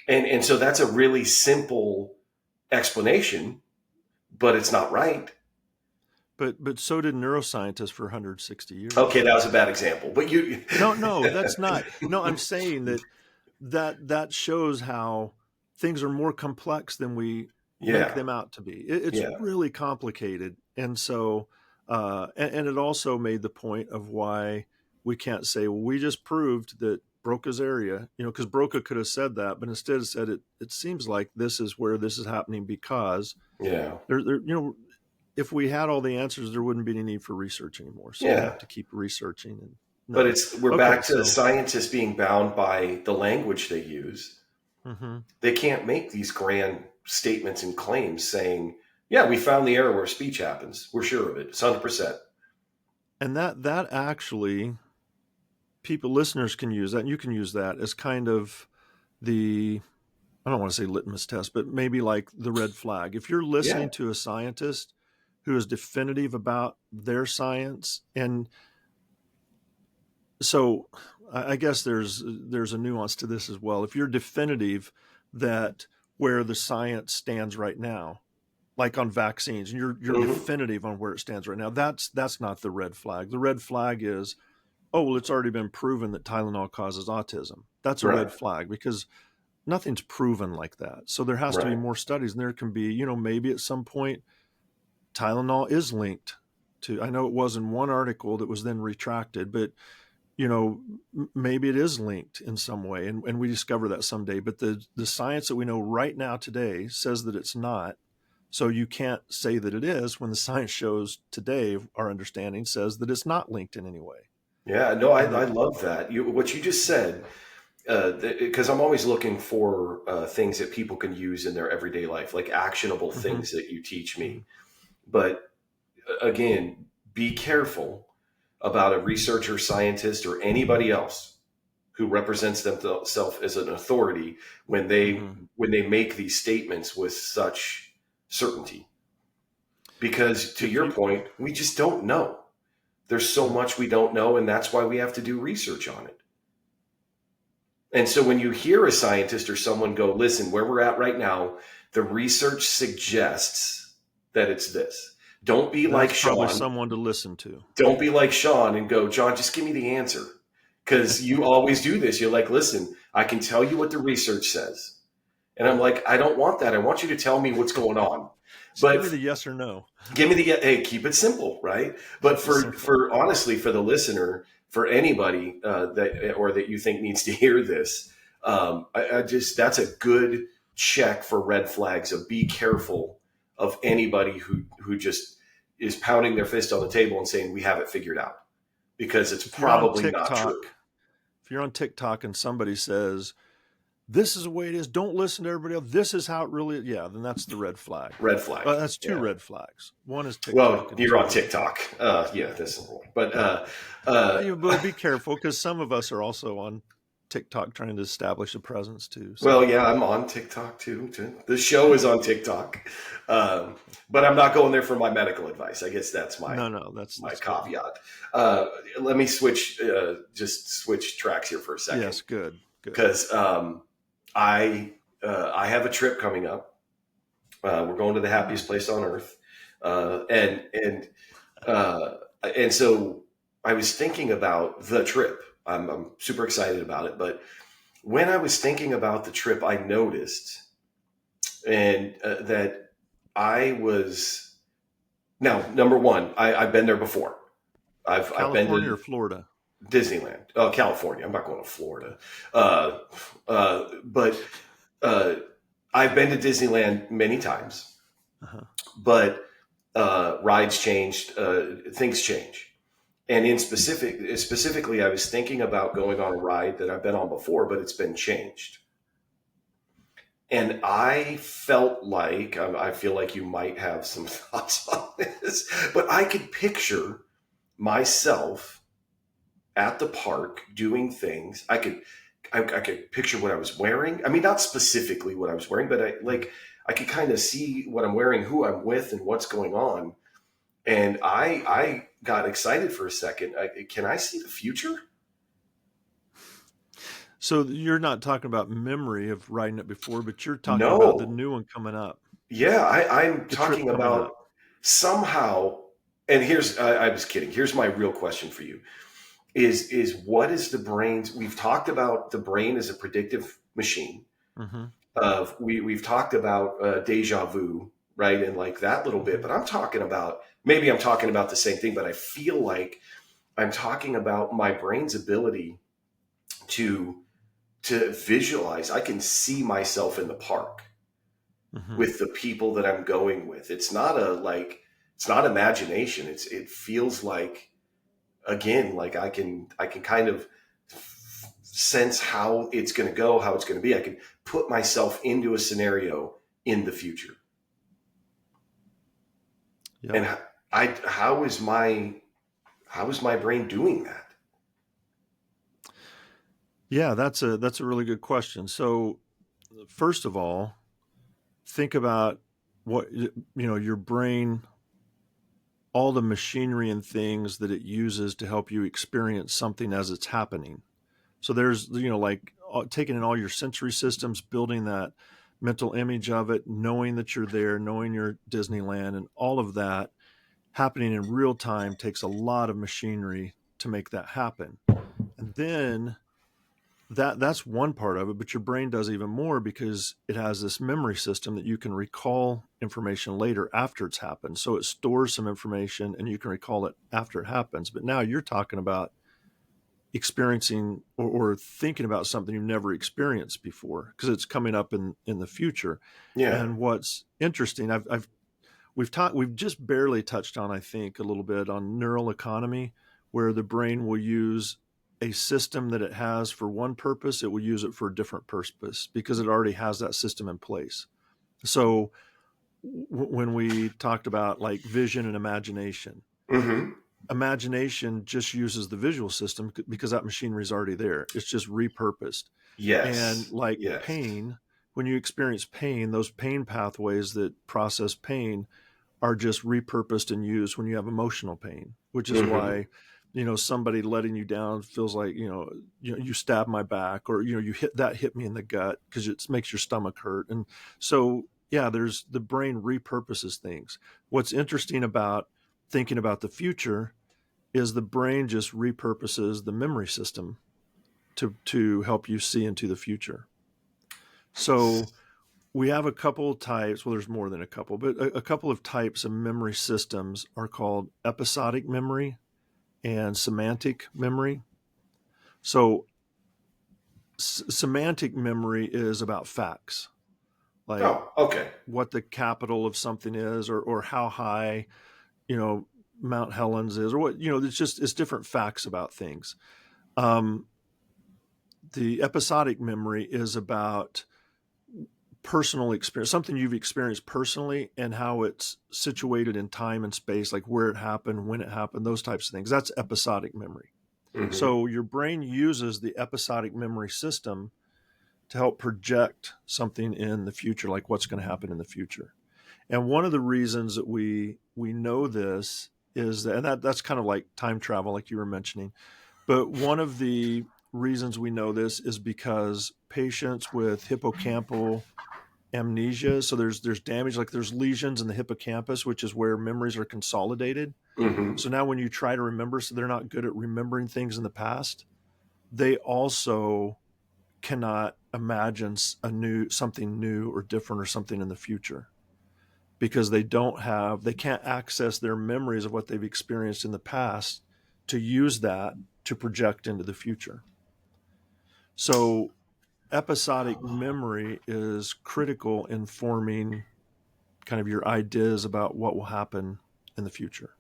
[SPEAKER 1] and so that's a really simple explanation, but it's not right.
[SPEAKER 2] But so did neuroscientists for 160
[SPEAKER 1] Okay,
[SPEAKER 2] years.
[SPEAKER 1] that was a bad example, but you.
[SPEAKER 2] No, that's not. No, I'm saying that shows how things are more complex than we make
[SPEAKER 1] Yeah,
[SPEAKER 2] them out to be. It's
[SPEAKER 1] yeah,
[SPEAKER 2] really complicated, and so and it also made the point of why we can't say, well, we just proved that Broca's area, because Broca could have said that, but instead it said it seems like this is where this is happening because
[SPEAKER 1] yeah,
[SPEAKER 2] there if we had all the answers, there wouldn't be any need for research anymore. So we
[SPEAKER 1] yeah.
[SPEAKER 2] have to keep researching. And
[SPEAKER 1] But
[SPEAKER 2] no,
[SPEAKER 1] we're
[SPEAKER 2] okay,
[SPEAKER 1] back to
[SPEAKER 2] so
[SPEAKER 1] scientists being bound by the language they use.
[SPEAKER 2] hmm
[SPEAKER 1] They can't make these grand statements and claims saying, "Yeah, we found the error where speech happens. We're sure of it. It's 100%."
[SPEAKER 2] and that actually people listeners can use that, and you can use that as kind of the I don't want to say litmus test, but maybe like the red flag. If you're
[SPEAKER 1] Yeah,
[SPEAKER 2] listening to a scientist who is definitive about their science, and so I guess there's a nuance to this as well. If you're definitive that where the science stands right now, like on vaccines, and you're
[SPEAKER 1] hmm,
[SPEAKER 2] definitive on where it stands right now, that's not the red flag. The red flag is, oh, well, it's already been proven that Tylenol causes autism. That's a
[SPEAKER 1] right,
[SPEAKER 2] red flag because nothing's proven like that. So there has to be
[SPEAKER 1] right.
[SPEAKER 2] more studies, and there can be, maybe at some point Tylenol is linked to. I know it was in one article that was then retracted, but maybe it is linked in some way, and we discover that someday. But the science that we know right now today says that it's not. So you can't say that it is when the science shows today, our understanding says that it's not linked in any way.
[SPEAKER 1] Yeah, no,
[SPEAKER 2] And
[SPEAKER 1] I love that. What you just said because I'm always looking for things that people can use in their everyday life, like actionable
[SPEAKER 2] Mm-hmm.
[SPEAKER 1] things that you teach
[SPEAKER 2] Mm-hmm.
[SPEAKER 1] me. But again, be careful about a researcher, scientist, or anybody else who represents themselves as an authority when they
[SPEAKER 2] Mm-hmm.
[SPEAKER 1] when they make these statements with such certainty. Because to
[SPEAKER 2] If
[SPEAKER 1] your
[SPEAKER 2] you,
[SPEAKER 1] point, we just don't know. There's so
[SPEAKER 2] yeah,
[SPEAKER 1] much we don't know, and that's why we have to do research on it. And so when you hear a scientist or someone go, listen, where we're at right now, the research suggests that it's this. Don't be like
[SPEAKER 2] that's probably
[SPEAKER 1] Sean.
[SPEAKER 2] someone to listen to.
[SPEAKER 1] Don't be like Sean and go, John, just give me the answer. Because you always do this. You're like, listen, I can tell you what the research says. And I'm like, I don't want that. I want you to tell me what's going on.
[SPEAKER 2] Just give
[SPEAKER 1] But
[SPEAKER 2] me the yes or no.
[SPEAKER 1] give me the, hey, keep it simple, right? But
[SPEAKER 2] Keep it
[SPEAKER 1] for
[SPEAKER 2] simple.
[SPEAKER 1] for honestly, for the listener, for anybody that you think needs to hear this, I just, that's a good check for red flags of be careful of anybody who just is pounding their fist on the table and saying we have it figured out, because it's
[SPEAKER 2] If you're on
[SPEAKER 1] probably not true.
[SPEAKER 2] TikTok, if you're on TikTok and somebody says, this is the way it is, don't listen to everybody else, this is how it really is, yeah, then that's the red flag.
[SPEAKER 1] Red flag.
[SPEAKER 2] Well, that's two
[SPEAKER 1] Yeah.
[SPEAKER 2] red flags. One is TikTok,
[SPEAKER 1] Well,
[SPEAKER 2] and
[SPEAKER 1] you're on
[SPEAKER 2] two,
[SPEAKER 1] TikTok. Yeah, this is one. But
[SPEAKER 2] but be careful because some of us are also on TikTok trying to establish a presence too. So
[SPEAKER 1] well, yeah, I'm on TikTok too. The show is on TikTok, but I'm not going there for my medical advice. I guess that's
[SPEAKER 2] no,
[SPEAKER 1] my
[SPEAKER 2] that's good.
[SPEAKER 1] caveat. Let me just switch tracks here for a second,
[SPEAKER 2] Yes, good.
[SPEAKER 1] because I have a trip coming up. We're going to the happiest place on earth, uh, and so I was thinking about the trip. I'm super excited about it, but when I was thinking about the trip, I noticed that I was, now number one. I've been there before. I've been
[SPEAKER 2] California or
[SPEAKER 1] to
[SPEAKER 2] Florida?
[SPEAKER 1] Disneyland, California. I'm not going to Florida, but uh, I've been to Disneyland many times.
[SPEAKER 2] Uh-huh.
[SPEAKER 1] But rides changed, things change. And specifically, I was thinking about going on a ride that I've been on before, but it's been changed. And I felt like, I feel like you might have some thoughts on this, but I could picture myself at the park doing things. I could picture what I was wearing. I mean, not specifically what I was wearing, but I could kind of see what I'm wearing, who I'm with, and what's going on. And I got excited for a second. Can I see the future?
[SPEAKER 2] So you're not talking about memory of riding it before, but you're talking about the
[SPEAKER 1] No.
[SPEAKER 2] new one coming up,
[SPEAKER 1] Yeah, I'm
[SPEAKER 2] the trip
[SPEAKER 1] talking
[SPEAKER 2] coming
[SPEAKER 1] about
[SPEAKER 2] up.
[SPEAKER 1] somehow. And I was kidding. Here's my real question for you: is what is the brain's? We've talked about the brain as a predictive machine.
[SPEAKER 2] Mm-hmm.
[SPEAKER 1] We've talked about deja vu, right, and like that little bit.
[SPEAKER 2] Mm-hmm.
[SPEAKER 1] But I'm talking about, maybe I'm talking about the same thing, but I feel like I'm talking about my brain's ability to visualize. I can see myself in the park
[SPEAKER 2] Mm-hmm.
[SPEAKER 1] with the people that I'm going with. It's not imagination. It feels like, again, like I can kind of sense how it's going to go, how it's going to be. I can put myself into a scenario in the future.
[SPEAKER 2] Yep.
[SPEAKER 1] And how is my brain doing that?
[SPEAKER 2] Yeah, that's a really good question. So first of all, think about what your brain, all the machinery and things that it uses to help you experience something as it's happening. So there's like taking in all your sensory systems, building that mental image of it, knowing that you're there, knowing you're Disneyland, and all of that happening in real time takes a lot of machinery to make that happen. And then that's one part of it, but your brain does even more because it has this memory system that you can recall information later after it's happened. So it stores some information and you can recall it after it happens. But now you're talking about experiencing or thinking about something you've never experienced before because it's coming up in the future.
[SPEAKER 1] Yeah.
[SPEAKER 2] And what's interesting, we've just barely touched on, I think, a little bit on neural economy, where the brain will use a system that it has for one purpose, it will use it for a different purpose because it already has that system in place. So when we talked about like vision and imagination,
[SPEAKER 1] Mm-hmm.
[SPEAKER 2] imagination just uses the visual system because that machinery is already there. It's just repurposed. And
[SPEAKER 1] Yes.
[SPEAKER 2] like
[SPEAKER 1] Yes.
[SPEAKER 2] pain, when you experience pain, those pain pathways that process pain are just repurposed and used when you have emotional pain, which is
[SPEAKER 1] Mm-hmm.
[SPEAKER 2] why, somebody letting you down feels like, you stab my back, or, you hit me in the gut because it makes your stomach hurt. And so, yeah, there's the brain repurposes things. What's interesting about thinking about the future is the brain just repurposes the memory system to help you see into the future. So we have a couple of types. Well, there's more than a couple, but a couple of types of memory systems are called episodic memory and semantic memory. So semantic memory is about facts, like
[SPEAKER 1] Oh, okay.
[SPEAKER 2] what the capital of something is, or how high, you know, Mount Helens is, or what, it's different facts about things. Um, the episodic memory is about personal experience, something you've experienced personally, and how it's situated in time and space, like where it happened, when it happened, those types of things. That's episodic memory.
[SPEAKER 1] Mm-hmm.
[SPEAKER 2] So your brain uses the episodic memory system to help project something in the future, like what's going to happen in the future. And one of the reasons that we know this is that, and that's kind of like time travel, like you were mentioning. But one of the reasons we know this is because patients with hippocampal amnesia, so there's damage, like there's lesions in the hippocampus, which is where memories are consolidated.
[SPEAKER 1] Mm-hmm.
[SPEAKER 2] So now when you try to remember, so they're not good at remembering things in the past, they also cannot imagine something new or different or something in the future because they can't access their memories of what they've experienced in the past to use that to project into the future. So episodic memory is critical in forming kind of your ideas about what will happen in the future.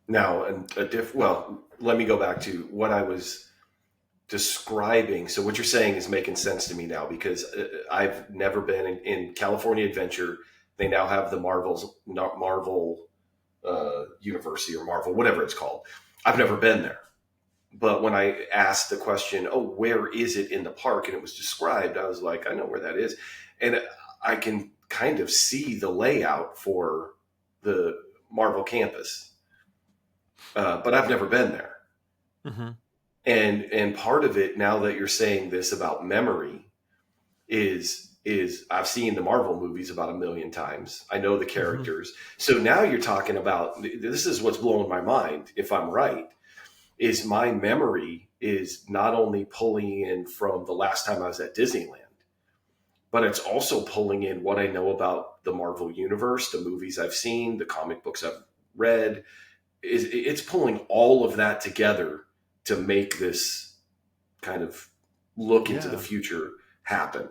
[SPEAKER 1] Now, well, let me go back to what I was describing. So what you're saying is making sense to me now because I've never been in California Adventure. They now have the Marvel University or Marvel, whatever it's called. I've never been there. But when I asked the question, oh, where is it in the park? And it was described, I was like, I know where that is. And I can kind of see the layout for the Marvel campus, but I've never been there.
[SPEAKER 2] Mm-hmm.
[SPEAKER 1] And part of it, now that you're saying this about memory, is I've seen the Marvel movies about a million times. I know the
[SPEAKER 2] Mm-hmm.
[SPEAKER 1] characters. So now you're talking about, this is what's blowing my mind, if I'm right, is my memory is not only pulling in from the last time I was at Disneyland, but it's also pulling in what I know about the Marvel universe, the movies I've seen, the comic books I've read. It's pulling all of that together to make this kind of look into the
[SPEAKER 2] Yeah.
[SPEAKER 1] future happen.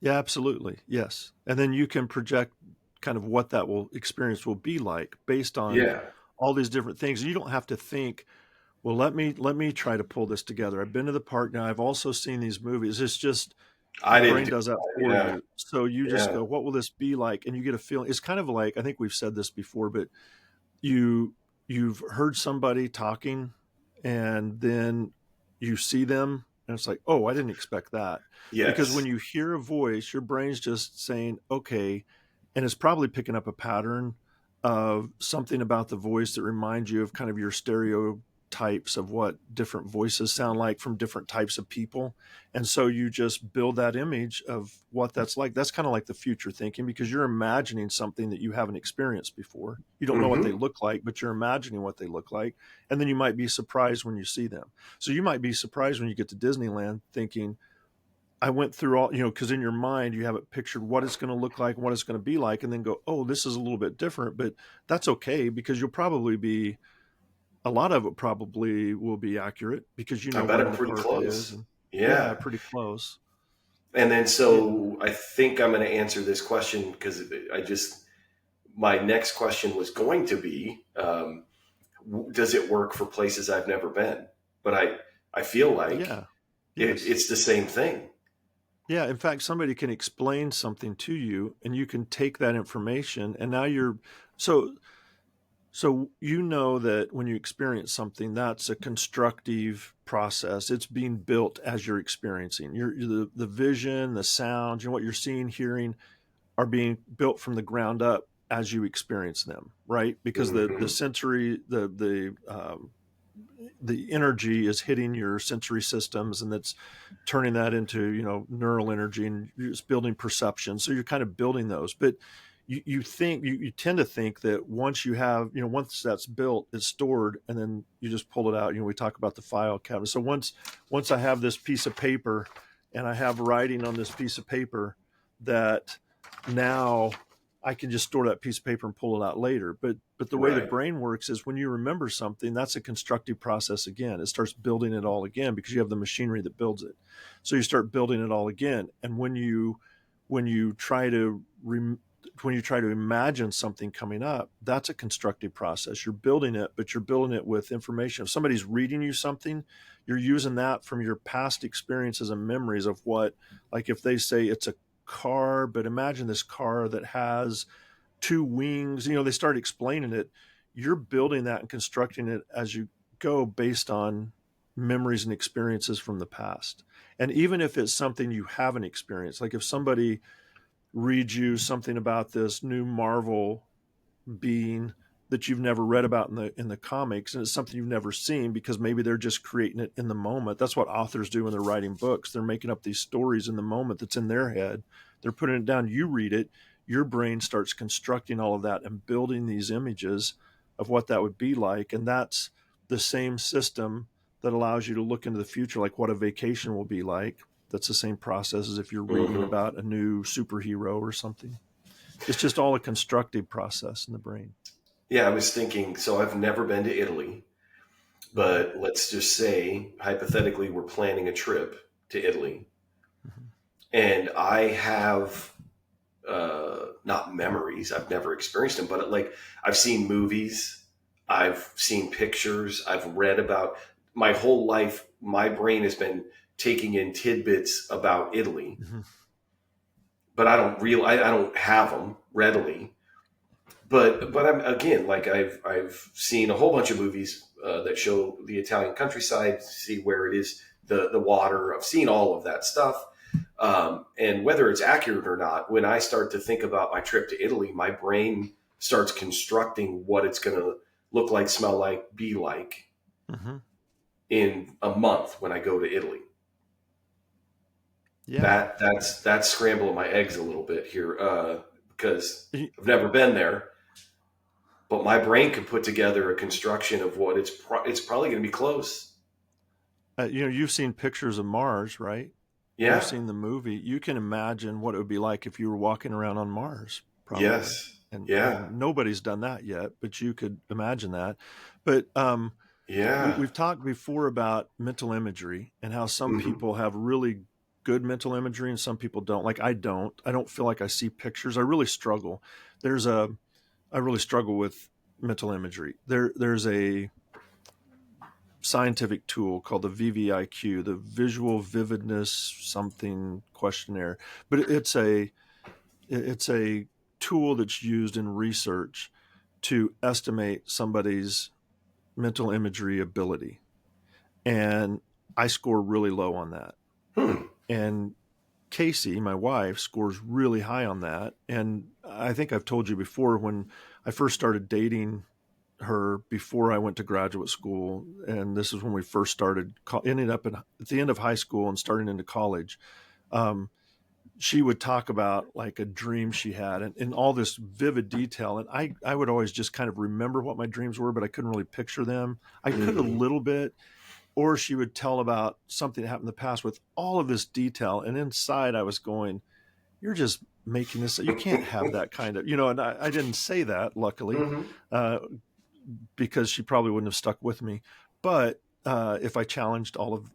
[SPEAKER 2] Yeah, absolutely. Yes. And then you can project kind of what that will experience will be like based on
[SPEAKER 1] Yeah,
[SPEAKER 2] all these different things. You don't have to think, well, let me try to pull this together. I've been to the park now. I've also seen these movies. It's just
[SPEAKER 1] I
[SPEAKER 2] the
[SPEAKER 1] didn't
[SPEAKER 2] brain
[SPEAKER 1] do
[SPEAKER 2] does that
[SPEAKER 1] that.
[SPEAKER 2] for
[SPEAKER 1] Yeah,
[SPEAKER 2] you. So you just
[SPEAKER 1] yeah,
[SPEAKER 2] go, what will this be like? And you get a feeling. It's kind of like, I think we've said this before, but you you've heard somebody talking and then you see them and it's like, oh, I didn't expect that. Because when
[SPEAKER 1] yes.
[SPEAKER 2] you hear a voice, your brain's just saying, okay, and it's probably picking up a pattern of something about the voice that reminds you of kind of your stereotypes of what different voices sound like from different types of people. And so you just build that image of what that's like. That's kind of like the future thinking because you're imagining something that you haven't experienced before. You don't know what they
[SPEAKER 1] Mm-hmm.
[SPEAKER 2] look like, but you're imagining what they look like. And then you might be surprised when you see them. So you might be surprised when you get to Disneyland thinking, I went through all, because in your mind you have it pictured what it's going to look like, what it's going to be like, and then go, oh, this is a little bit different, but that's okay because a lot of it probably will be accurate because you
[SPEAKER 1] I
[SPEAKER 2] know
[SPEAKER 1] bet
[SPEAKER 2] where in
[SPEAKER 1] I'm
[SPEAKER 2] the
[SPEAKER 1] pretty
[SPEAKER 2] park it is.
[SPEAKER 1] close.
[SPEAKER 2] And yeah,
[SPEAKER 1] Yeah.
[SPEAKER 2] pretty close.
[SPEAKER 1] And then
[SPEAKER 2] Yeah.
[SPEAKER 1] so I think I'm going to answer this question because my next question was going to be, does it work for places I've never been? but I feel like
[SPEAKER 2] Yeah. Yes.
[SPEAKER 1] it's the same thing.
[SPEAKER 2] Yeah. In fact, somebody can explain something to you, and you can take that information, and now you're so so you know that when you experience something, that's a constructive process. It's being built as you're experiencing. The vision, the sound, what you're seeing, hearing are being built from the ground up as you experience them, right? Because the
[SPEAKER 1] Hmm.
[SPEAKER 2] sensory, the energy is hitting your sensory systems, and that's turning that into neural energy, and it's building perception. So you're kind of building those, but you tend to think that once you have, once that's built, it's stored, and then you just pull it out. We talk about the file cabinet. So once I have this piece of paper, and I have writing on this piece of paper, that now I can just store that piece of paper and pull it out later. But the way the
[SPEAKER 1] Right.
[SPEAKER 2] brain works is when you remember something, that's a constructive process again. It starts building it all again because you have the machinery that builds it. So you start building it all again. And when you try to imagine something coming up, that's a constructive process. You're building it, but you're building it with information. If somebody's reading you something, you're using that from your past experiences and memories of what, like if they say it's a car, but imagine this car that has two wings. They start explaining it. You're building that and constructing it as you go based on memories and experiences from the past. And even if it's something you haven't experienced, like if somebody reads you something about this new Marvel being that you've never read about in the comics, and it's something you've never seen because maybe they're just creating it in the moment. That's what authors do when they're writing books. They're making up these stories in the moment that's in their head. They're putting it down. You read it, your brain starts constructing all of that and building these images of what that would be like. And that's the same system that allows you to look into the future, like what a vacation will be like. That's the same process as if you're reading
[SPEAKER 1] Hmm.
[SPEAKER 2] about a new superhero or something. It's just all a constructive process in the brain.
[SPEAKER 1] Yeah, I was thinking. So I've never been to Italy,
[SPEAKER 2] Mm-hmm.
[SPEAKER 1] but let's just say hypothetically we're planning a trip to Italy,
[SPEAKER 2] Mm-hmm.
[SPEAKER 1] and I have not memories. I've never experienced them, but like I've seen movies, I've seen pictures, I've read about my whole life. My brain has been taking in tidbits about Italy,
[SPEAKER 2] Mm-hmm.
[SPEAKER 1] but I don't have them readily. But I'm again like I've seen a whole bunch of movies that show the Italian countryside, see where it is, the water. I've seen all of that stuff. And whether it's accurate or not, when I start to think about my trip to Italy, my brain starts constructing what it's going to look like, smell like, be like
[SPEAKER 2] Mm-hmm.
[SPEAKER 1] in a month when I go to Italy.
[SPEAKER 2] Yeah.
[SPEAKER 1] That's scrambling my eggs a little bit here because
[SPEAKER 2] Y-
[SPEAKER 1] I've never been there, but my brain could put together a construction of what it's probably going to be close.
[SPEAKER 2] you've seen pictures of Mars, right? You've
[SPEAKER 1] Yeah.
[SPEAKER 2] seen the movie. You can imagine what it would be like if you were walking around on Mars, probably.
[SPEAKER 1] Yes.
[SPEAKER 2] And
[SPEAKER 1] Yeah.
[SPEAKER 2] nobody's done that yet, but you could imagine that. But
[SPEAKER 1] Yeah.
[SPEAKER 2] we've talked before about mental imagery and how some
[SPEAKER 1] Hmm.
[SPEAKER 2] people have really good mental imagery and some people don't. Like I don't feel like I see pictures. I really struggle. There's a I really struggle with mental imagery. There's a scientific tool called the VVIQ, the Visual Vividness something questionnaire, but it's a tool that's used in research to estimate somebody's mental imagery ability. And I score really low on that.
[SPEAKER 1] Hmm.
[SPEAKER 2] And Casey, my wife, scores really high on that. And I think I've told you before, when I first started dating her before I went to graduate school, and this is when we first started, ended up at the end of high school and starting into college. Um, she would talk about like a dream she had, and all this vivid detail. And I would always just kind of remember what my dreams were, but I couldn't really picture them. I could a
[SPEAKER 1] Hmm.
[SPEAKER 2] little bit, or she would tell about something that happened in the past with all of this detail. And inside I was going, you're just making this, you can't have that kind of, and I didn't say that, luckily,
[SPEAKER 1] Hmm.
[SPEAKER 2] uh, because she probably wouldn't have stuck with me. But if I challenged all of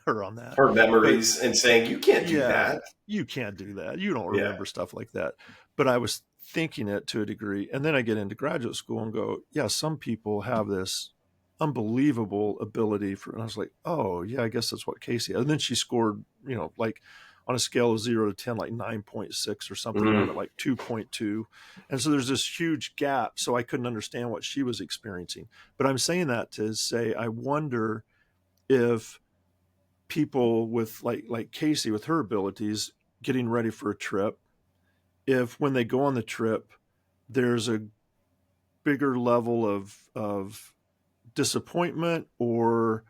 [SPEAKER 2] her on that.
[SPEAKER 1] Her
[SPEAKER 2] But
[SPEAKER 1] memories and saying, you can't do
[SPEAKER 2] yeah,
[SPEAKER 1] that.
[SPEAKER 2] you can't do that. You don't
[SPEAKER 1] Yeah.
[SPEAKER 2] remember stuff like that. But I was thinking it to a degree. And then I get into graduate school and go, yeah, some people have this unbelievable ability for, and I was like, oh yeah, I guess that's what Casey had. And then she scored, like on a scale of 0 to 10, like 9.6 or something, and I'm at
[SPEAKER 1] Mm.
[SPEAKER 2] like 2.2. And so there's this huge gap. So I couldn't understand what she was experiencing. But I'm saying that to say, I wonder if people with like Casey with her abilities getting ready for a trip, if when they go on the trip, there's a bigger level of disappointment or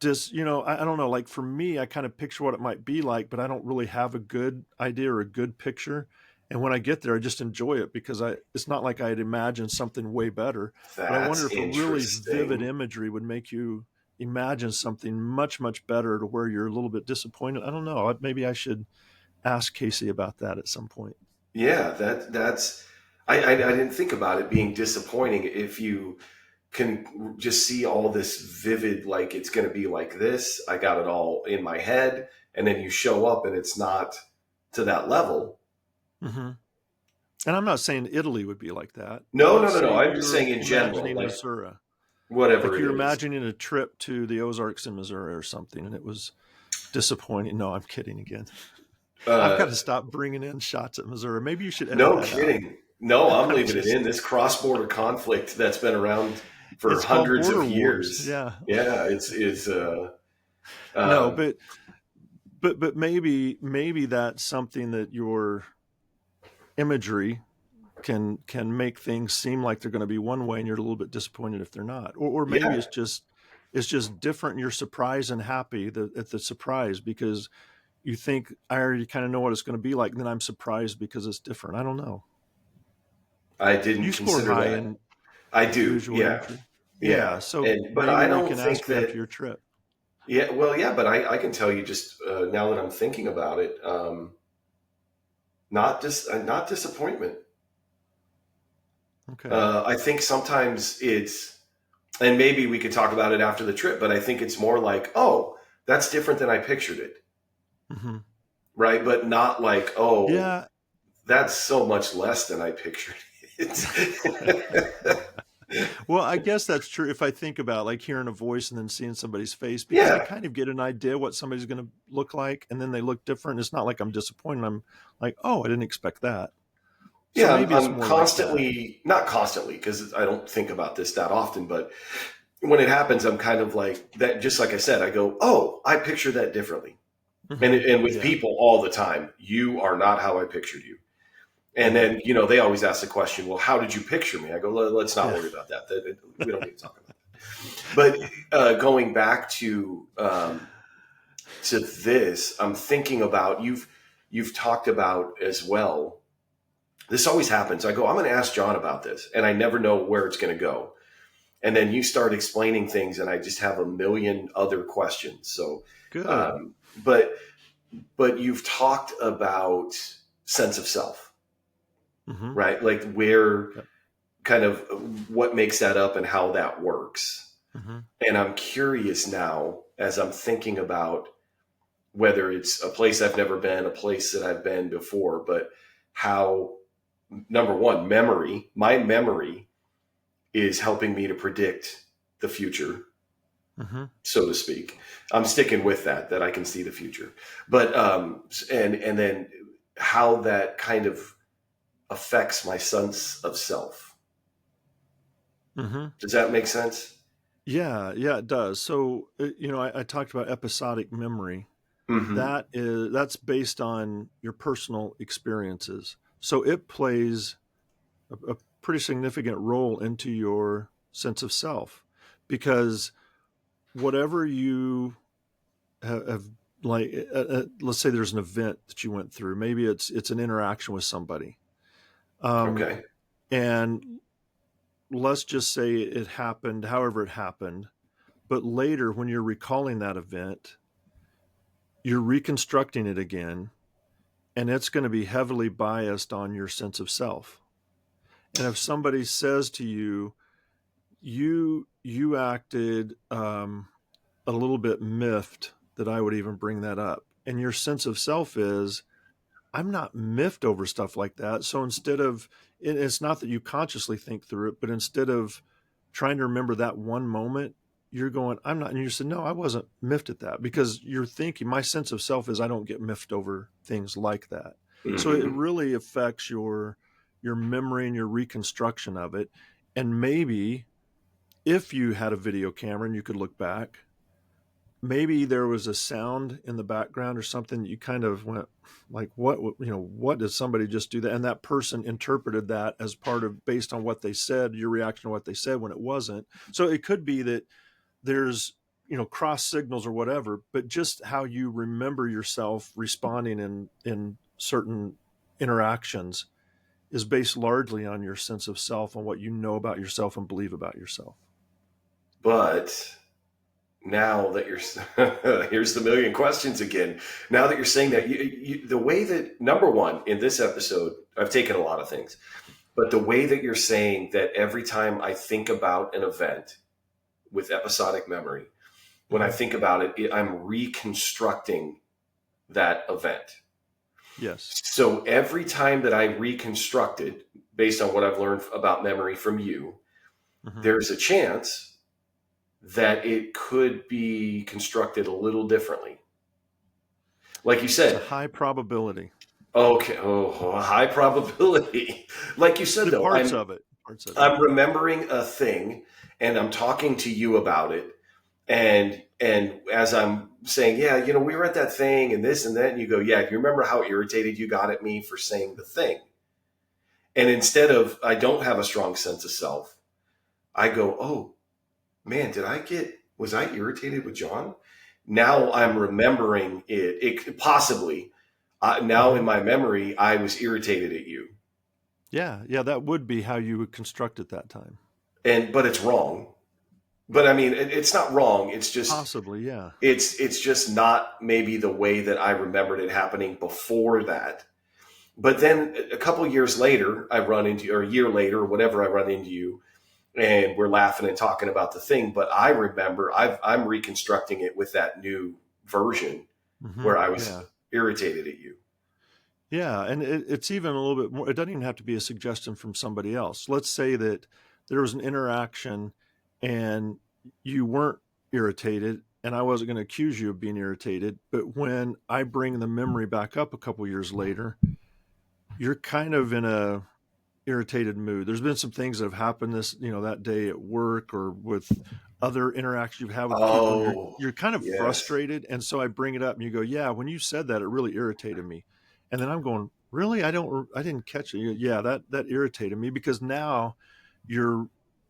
[SPEAKER 2] just, I don't know, like for me, I kind of picture what it might be like, but I don't really have a good idea or a good picture. And when I get there, I just enjoy it because it's not like I had imagined something way better, but I wonder
[SPEAKER 1] That's
[SPEAKER 2] if a really vivid
[SPEAKER 1] interesting.
[SPEAKER 2] imagery would make you imagine something much, much better to where you're a little bit disappointed. I don't know. Maybe I should ask Casey about that at some point.
[SPEAKER 1] Yeah, that's I didn't think about it being disappointing if you can just see all this vivid, like it's going to be like this. I got it all in my head, and then you show up and it's not to that level.
[SPEAKER 2] Hmm. And I'm not saying Italy would be like that,
[SPEAKER 1] No,
[SPEAKER 2] but
[SPEAKER 1] no, no,
[SPEAKER 2] say
[SPEAKER 1] no. I'm just
[SPEAKER 2] you're
[SPEAKER 1] saying in general,
[SPEAKER 2] imagining
[SPEAKER 1] like
[SPEAKER 2] Missouri,
[SPEAKER 1] whatever
[SPEAKER 2] like
[SPEAKER 1] it
[SPEAKER 2] you're
[SPEAKER 1] is.
[SPEAKER 2] imagining a trip to the Ozarks in Missouri or something, and it was disappointing. No, I'm kidding again. I've got
[SPEAKER 1] Uh,
[SPEAKER 2] to stop bringing in shots at Missouri. Maybe you should edit
[SPEAKER 1] no
[SPEAKER 2] that out.
[SPEAKER 1] kidding. No, I'm
[SPEAKER 2] I'm
[SPEAKER 1] leaving it
[SPEAKER 2] just
[SPEAKER 1] in.
[SPEAKER 2] kidding.
[SPEAKER 1] This cross-border conflict that's been around for
[SPEAKER 2] It's called
[SPEAKER 1] hundreds of
[SPEAKER 2] Border Wars.
[SPEAKER 1] years.
[SPEAKER 2] Yeah.
[SPEAKER 1] Yeah, it's is
[SPEAKER 2] No,
[SPEAKER 1] um,
[SPEAKER 2] but maybe that's something that your imagery can make things seem like they're going to be one way and you're a little bit disappointed if they're not. Or maybe
[SPEAKER 1] yeah.
[SPEAKER 2] it's just different and you're surprised and happy at the surprise because you think I already kind of know what it's going to be like, and then I'm surprised because it's different. I don't know.
[SPEAKER 1] I didn't
[SPEAKER 2] You score
[SPEAKER 1] consider
[SPEAKER 2] high
[SPEAKER 1] that.
[SPEAKER 2] in
[SPEAKER 1] I do.
[SPEAKER 2] visual
[SPEAKER 1] Yeah.
[SPEAKER 2] imagery. Yeah,
[SPEAKER 1] Yeah.
[SPEAKER 2] so
[SPEAKER 1] And but
[SPEAKER 2] maybe
[SPEAKER 1] I
[SPEAKER 2] we
[SPEAKER 1] don't
[SPEAKER 2] can
[SPEAKER 1] think
[SPEAKER 2] ask you after
[SPEAKER 1] that
[SPEAKER 2] your trip.
[SPEAKER 1] yeah, well, yeah, but I can tell you just now that I'm thinking about it, not disappointment.
[SPEAKER 2] Okay.
[SPEAKER 1] I think sometimes it's, and maybe we could talk about it after the trip, but I think it's more like, oh, that's different than I pictured it,
[SPEAKER 2] Hmm.
[SPEAKER 1] right? But not like, oh,
[SPEAKER 2] Yeah.
[SPEAKER 1] that's so much less than I pictured it.
[SPEAKER 2] Well, I guess that's true if I think about like hearing a voice and then seeing somebody's face because I
[SPEAKER 1] Yeah,
[SPEAKER 2] kind of get an idea what somebody's going to look like and then they look different. It's not like I'm disappointed. I'm like, "Oh, I didn't expect that." So
[SPEAKER 1] yeah,
[SPEAKER 2] maybe it's
[SPEAKER 1] I'm
[SPEAKER 2] more like that.
[SPEAKER 1] constantly, not constantly, because I don't think about this that often, but when it happens, I'm kind of like that. Just like I said, I go, "Oh, I picture that differently,"
[SPEAKER 2] Hmm.
[SPEAKER 1] and with
[SPEAKER 2] Yeah.
[SPEAKER 1] people all the time, you are not how I pictured you. And
[SPEAKER 2] Hmm.
[SPEAKER 1] then they always ask the question, "Well, how did you picture me?" I go, "Let's not
[SPEAKER 2] Yeah.
[SPEAKER 1] worry about that. We don't need to talk about that." But going back to this, I'm thinking about you've talked about as well. This always happens. I go, "I'm going to ask John about this," and I never know where it's going to go. And then you start explaining things, and I just have a million other questions. So,
[SPEAKER 2] Good.
[SPEAKER 1] um, but you've talked about sense of self,
[SPEAKER 2] Hmm.
[SPEAKER 1] right? Like where
[SPEAKER 2] Yep.
[SPEAKER 1] kind of what makes that up and how that works.
[SPEAKER 2] Hmm.
[SPEAKER 1] And I'm curious now as I'm thinking about whether it's a place I've never been, a place that I've been before, but how number one, my memory is helping me to predict the future,
[SPEAKER 2] Hmm.
[SPEAKER 1] so to speak. I'm sticking with that I can see the future. But and then how that kind of affects my sense of self.
[SPEAKER 2] Hmm.
[SPEAKER 1] Does that make sense?
[SPEAKER 2] Yeah. Yeah, it does. So, I talked about episodic memory.
[SPEAKER 1] Mm-hmm.
[SPEAKER 2] That's based on your personal experiences. So it plays a pretty significant role into your sense of self because whatever you have like let's say there's an event that you went through, maybe it's an interaction with somebody, um,
[SPEAKER 1] Okay.
[SPEAKER 2] and let's just say it happened however it happened, but later when you're recalling that event you're reconstructing it again, and it's going to be heavily biased on your sense of self. And if somebody says to you, you acted a little bit miffed that I would even bring that up, and your sense of self is, I'm not miffed over stuff like that. So instead of, it's not that you consciously think through it, but instead of trying to remember that one moment, you're going, I'm not. And you said, no, I wasn't miffed at that, because you're thinking, my sense of self is I don't get miffed over things like that. So it
[SPEAKER 1] Hmm.
[SPEAKER 2] really affects your memory and your reconstruction of it. And maybe if you had a video camera and you could look back, maybe there was a sound in the background or something that you kind of went like, what did somebody just do that? And that person interpreted that as part of, based on what they said, your reaction to what they said, when it wasn't. So it could be that there's, cross signals or whatever, but just how you remember yourself responding in certain interactions is based largely on your sense of self, on what you know about yourself and believe about yourself.
[SPEAKER 1] But now that you're here's the million questions again. Now that you're saying that, the way that, number one, in this episode, I've taken a lot of things, but the way that you're saying that every time I think about an event with episodic memory, when I
[SPEAKER 2] Mm-hmm.
[SPEAKER 1] think about it, I'm reconstructing that event.
[SPEAKER 2] Yes.
[SPEAKER 1] So every time that I reconstruct it based on what I've learned about memory from you,
[SPEAKER 2] Mm-hmm.
[SPEAKER 1] there's a chance that it could be constructed a little differently. Like you
[SPEAKER 2] It's a
[SPEAKER 1] said,
[SPEAKER 2] high probability.
[SPEAKER 1] okay, high probability. Like you said,
[SPEAKER 2] The
[SPEAKER 1] though,
[SPEAKER 2] parts
[SPEAKER 1] I'm
[SPEAKER 2] of it, parts of it.
[SPEAKER 1] I'm remembering a thing, and I'm talking to you about it, and as I'm saying, yeah, we were at that thing and this and that, and you go, yeah, do you remember how irritated you got at me for saying the thing? And instead of, I don't have a strong sense of self, I go, oh man, was I irritated with John? Now I'm remembering it. It possibly, now
[SPEAKER 2] Mm-hmm.
[SPEAKER 1] in my memory, I was irritated at you,
[SPEAKER 2] Yeah, yeah, that would be how you would construct it that time.
[SPEAKER 1] but it's wrong. But I mean, it's not wrong. It's just
[SPEAKER 2] Possibly, yeah.
[SPEAKER 1] it's just not maybe the way that I remembered it happening before that. But then a couple of years later, I run into, or a year later, or whatever, I run into you, and we're laughing and talking about the thing. But I remember I'm reconstructing it with that new version
[SPEAKER 2] Mm-hmm.
[SPEAKER 1] where I was
[SPEAKER 2] Yeah.
[SPEAKER 1] irritated at you.
[SPEAKER 2] Yeah, and it's even a little bit more. It doesn't even have to be a suggestion from somebody else. Let's say that there was an interaction and you weren't irritated, and I wasn't going to accuse you of being irritated. But when I bring the memory back up a couple years later, you're kind of in a irritated mood. There's been some things that have happened that day at work or with other interactions you've had with people, and you're
[SPEAKER 1] Oh,
[SPEAKER 2] you're kind of
[SPEAKER 1] yes.
[SPEAKER 2] frustrated. And so I bring it up and you go, yeah, when you said that, it really irritated me. And then I'm going, really? I didn't catch it. Yeah, that irritated me, because now you're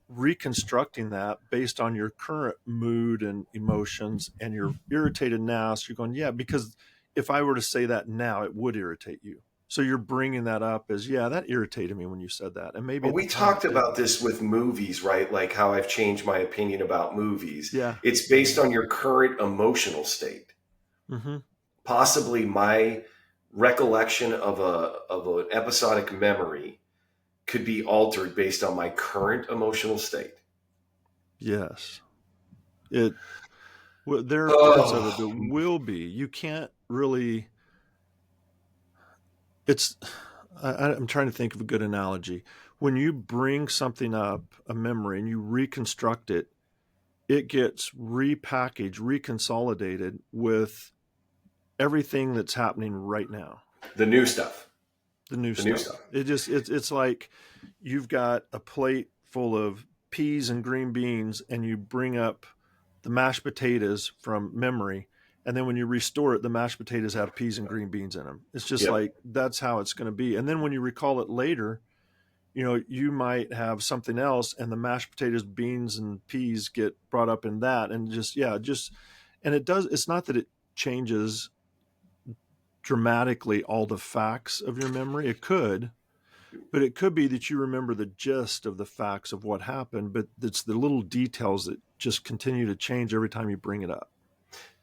[SPEAKER 2] reconstructing that based on your current mood and emotions, and you're irritated now. So you're going, yeah, because if I were to say that now, it would irritate you. So you're bringing that up as, yeah, that irritated me when you said that. And maybe at the
[SPEAKER 1] We
[SPEAKER 2] time
[SPEAKER 1] talked
[SPEAKER 2] it
[SPEAKER 1] about
[SPEAKER 2] didn't.
[SPEAKER 1] this with movies, right? Like how I've changed my opinion about movies.
[SPEAKER 2] Yeah.
[SPEAKER 1] It's
[SPEAKER 2] Yeah.
[SPEAKER 1] based on your current emotional state.
[SPEAKER 2] Mm-hmm.
[SPEAKER 1] Possibly my recollection of an episodic memory could be altered based on my current emotional state.
[SPEAKER 2] Yes. It, there are parts of it that
[SPEAKER 1] Oh,
[SPEAKER 2] will be. You can't really, it's, I'm trying to think of a good analogy. When you bring something up, a memory, and you reconstruct it, it gets repackaged, reconsolidated with everything that's happening right now.
[SPEAKER 1] the new stuff.
[SPEAKER 2] The new
[SPEAKER 1] The new
[SPEAKER 2] stuff.
[SPEAKER 1] stuff.
[SPEAKER 2] It's like you've got a plate full of peas and green beans, and you bring up the mashed potatoes from memory, and then when you restore it, the mashed potatoes have peas and green beans in them. It's just
[SPEAKER 1] Yep.
[SPEAKER 2] like that's how it's going to be. And then when you recall it later, you might have something else, and the mashed potatoes, beans, and peas get brought up in that, and just yeah, just and it does. It's not that it changes dramatically all the facts of your memory. It could, but it could be that you remember the gist of the facts of what happened, but it's the little details that just continue to change every time you bring it up.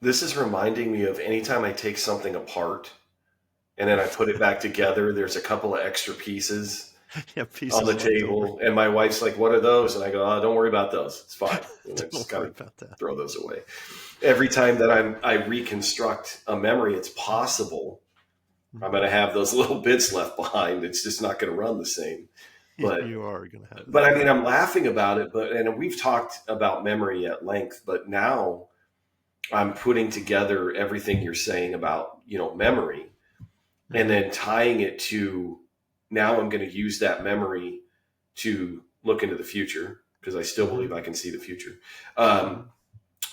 [SPEAKER 1] This is reminding me of anytime I take something apart and then I put it back together, there's a couple of extra pieces
[SPEAKER 2] Yeah,
[SPEAKER 1] on
[SPEAKER 2] pieces
[SPEAKER 1] the
[SPEAKER 2] left over.
[SPEAKER 1] table. And my wife's like, "What are those?" And I go, "Oh, don't worry about those. It's fine. I just
[SPEAKER 2] Don't
[SPEAKER 1] got
[SPEAKER 2] worry
[SPEAKER 1] to
[SPEAKER 2] about that.
[SPEAKER 1] throw those away." Every time that I reconstruct a memory, it's possible I'm
[SPEAKER 2] Mhm.
[SPEAKER 1] going to have those little bits left behind. It's just not going to run the same. But
[SPEAKER 2] You are going to have
[SPEAKER 1] but
[SPEAKER 2] that.
[SPEAKER 1] I mean,
[SPEAKER 2] Yeah.
[SPEAKER 1] I'm laughing about it. But and we've talked about memory at length. But now I'm putting together everything you're saying about memory, and
[SPEAKER 2] Hmm.
[SPEAKER 1] then tying it to now I'm going to use that memory to look into the future because I still
[SPEAKER 2] Hmm.
[SPEAKER 1] believe I can see the future. Um,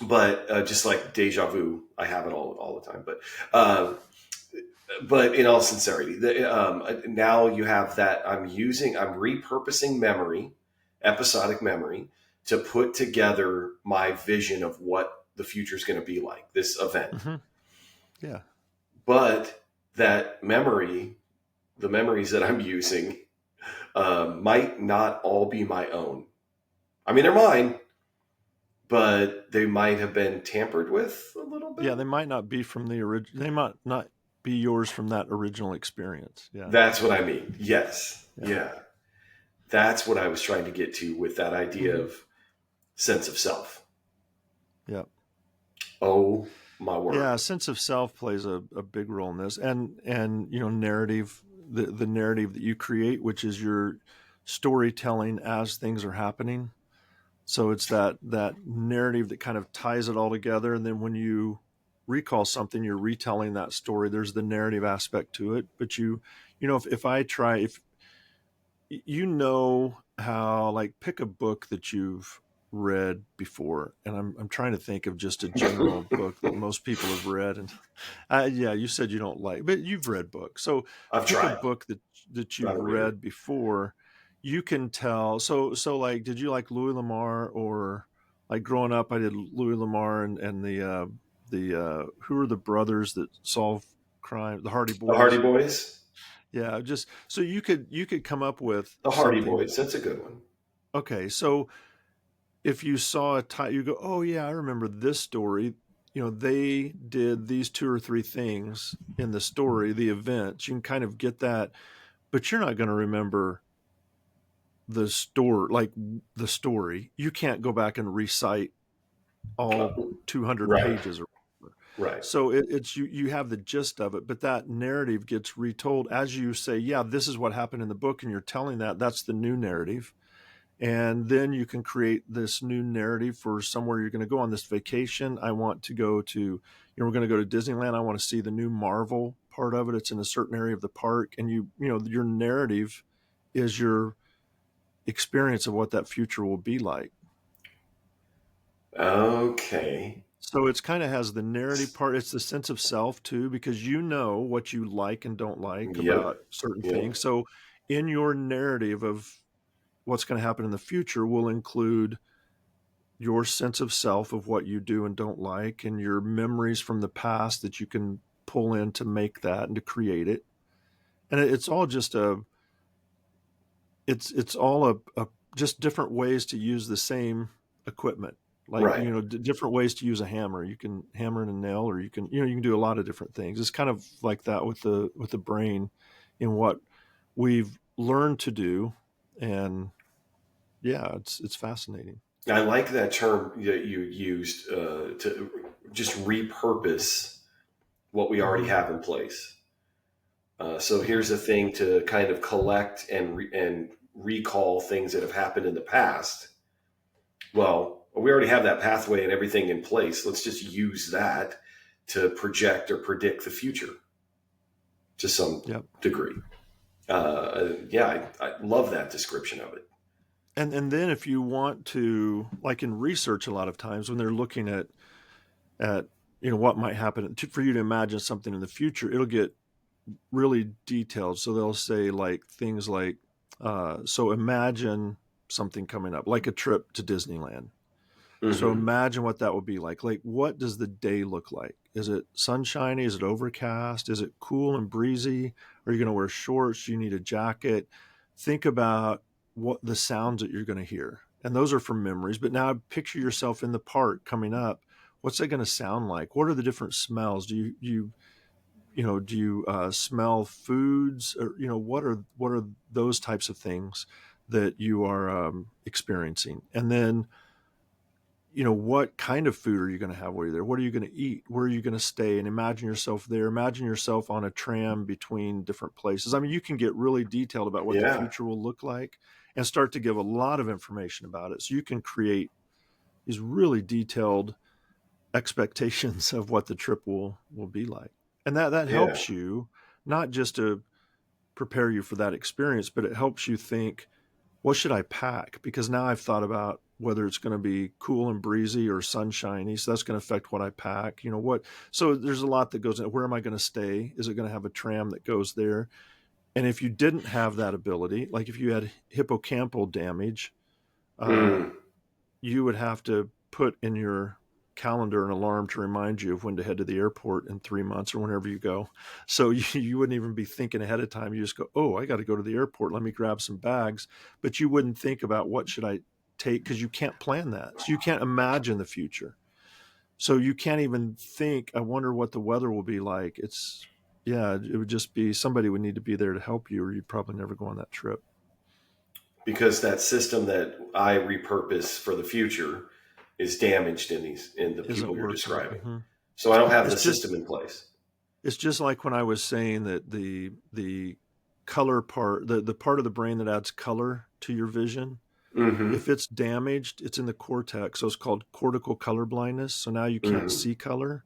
[SPEAKER 2] Hmm.
[SPEAKER 1] but just like deja vu, I have it all the time. Um, but in all sincerity, now you have that I'm repurposing memory, episodic memory, to put together my vision of what the future is going to be like, this event.
[SPEAKER 2] Hmm. Yeah.
[SPEAKER 1] But that memory, the memories that I'm using, might not all be my own. I mean, they're mine, but they might have been tampered with a little
[SPEAKER 2] Yeah.
[SPEAKER 1] bit.
[SPEAKER 2] They might not be from the original. They might not be yours from that original experience. Yeah.
[SPEAKER 1] That's what I mean. Yes.
[SPEAKER 2] Yeah.
[SPEAKER 1] Yeah. That's what I was trying to get to with that idea
[SPEAKER 2] Hmm.
[SPEAKER 1] of sense of self.
[SPEAKER 2] Yeah.
[SPEAKER 1] Oh my
[SPEAKER 2] Yeah.
[SPEAKER 1] word.
[SPEAKER 2] A sense of self plays a big role in this, and narrative, the narrative that you create, which is your storytelling as things are happening. So it's that narrative that kind of ties it all together, and then when you recall something, you're retelling that story. There's the narrative aspect to it, but if I try, if how, like, pick a book that you've read before, and I'm trying to think of just a general book that most people have read, and yeah, you said you don't like, but you've read books, so
[SPEAKER 1] I've
[SPEAKER 2] pick a
[SPEAKER 1] tried.
[SPEAKER 2] book that
[SPEAKER 1] I
[SPEAKER 2] you've
[SPEAKER 1] haven't read it.
[SPEAKER 2] read before. You can tell. So like, did you like Louis Lamar, or like growing up? I did Louis Lamar and the who are the brothers that solve crime? The Hardy
[SPEAKER 1] The Hardy
[SPEAKER 2] Boys.
[SPEAKER 1] Boys.
[SPEAKER 2] Yeah, just so you could come up with
[SPEAKER 1] The Hardy
[SPEAKER 2] something that,
[SPEAKER 1] Boys. That's a good one.
[SPEAKER 2] okay, so if you saw a tie, you go, oh yeah, I remember this story. They did these two or three things in the story, the events. You can kind of get that, but you're not going to remember the story, like the story. You can't go back and recite
[SPEAKER 1] Uh,
[SPEAKER 2] all 200
[SPEAKER 1] right.
[SPEAKER 2] pages or whatever.
[SPEAKER 1] Right.
[SPEAKER 2] So it's you have the gist of it, but that narrative gets retold as you say, yeah, this is what happened in the book, and you're telling that's the new narrative. And then you can create this new narrative for somewhere you're going to go on this vacation. I want to go to, we're going to go to Disneyland. I want to see the new Marvel part of it. It's in a certain area of the park. And your narrative is your experience of what that future will be like.
[SPEAKER 1] Okay.
[SPEAKER 2] So it's kind of has the narrative part. It's the sense of self too, because you know what you like and don't like
[SPEAKER 1] Yep.
[SPEAKER 2] about certain
[SPEAKER 1] Yep.
[SPEAKER 2] things. So in your narrative of what's going to happen in the future will include your sense of self of what you do and don't like, and your memories from the past that you can pull in to make that and to create it. And it's all just it's all just different ways to use the same equipment, like,
[SPEAKER 1] Right.
[SPEAKER 2] different ways to use a hammer. You can hammer in a nail, or you can do a lot of different things. It's kind of like that with the brain, in what we've learned to do. And yeah, it's fascinating.
[SPEAKER 1] I like that term that you used to just repurpose what we already
[SPEAKER 2] Hmm.
[SPEAKER 1] have in place. So
[SPEAKER 2] Hmm.
[SPEAKER 1] here's a thing to kind of collect and recall things that have happened in the past. Well, we already have that pathway and everything in place. Let's just use that to project or predict the future to some
[SPEAKER 2] Yep.
[SPEAKER 1] degree. Yeah, I love that description of it.
[SPEAKER 2] And then if you want to, like in research, a lot of times when they're looking at what might happen for you to imagine something in the future, it'll get really detailed. So they'll say, like, things like, so imagine something coming up, like a trip to Disneyland. So
[SPEAKER 1] Hmm.
[SPEAKER 2] imagine what that would be like. Like, what does the day look like? Is it sunshiny? Is it overcast? Is it cool and breezy? Are you going to wear shorts? Do you need a jacket? Think about what the sounds that you're going to hear. And those are from memories. But now picture yourself in the park coming up. What's that going to sound like? What are the different smells? Do you smell foods, or what are those types of things that you are experiencing? And then what kind of food are you going to have while you're there? What are you going to eat? Where are you going to stay? And imagine yourself there. Imagine yourself on a tram between different places. I mean, you can get really detailed about what the
[SPEAKER 1] Yeah.
[SPEAKER 2] future will look like and start to give a lot of information about it. So you can create these really detailed expectations of what the trip will be like. And that
[SPEAKER 1] Yeah.
[SPEAKER 2] helps you not just to prepare you for that experience, but it helps you think, what should I pack? Because now I've thought about whether it's going to be cool and breezy or sunshiny. So that's going to affect what I pack. So there's a lot that goes in. Where am I going to stay? Is it going to have a tram that goes there? And if you didn't have that ability, like if you had hippocampal damage, uh,
[SPEAKER 1] Mm.
[SPEAKER 2] you would have to put in your calendar an alarm to remind you of when to head to the airport in 3 months or whenever you go. So you wouldn't even be thinking ahead of time. You just go, oh, I got to go to the airport. Let me grab some bags. But you wouldn't think about what should I take, because you can't plan that. So you can't imagine the future. So you can't even think, I wonder what the weather will be like. It would just be, somebody would need to be there to help you, or you'd probably never go on that trip.
[SPEAKER 1] Because that system that I repurpose for the future is damaged in the
[SPEAKER 2] Isn't
[SPEAKER 1] people you're
[SPEAKER 2] working.
[SPEAKER 1] describing.
[SPEAKER 2] Mm-hmm.
[SPEAKER 1] So I don't have
[SPEAKER 2] It's
[SPEAKER 1] the
[SPEAKER 2] just,
[SPEAKER 1] system in place.
[SPEAKER 2] It's just like when I was saying that the color part, the part of the brain that adds color to your vision,
[SPEAKER 1] Mm-hmm.
[SPEAKER 2] if it's damaged, it's in the cortex. So it's called cortical color blindness. So now you can't
[SPEAKER 1] Mm-hmm.
[SPEAKER 2] see color.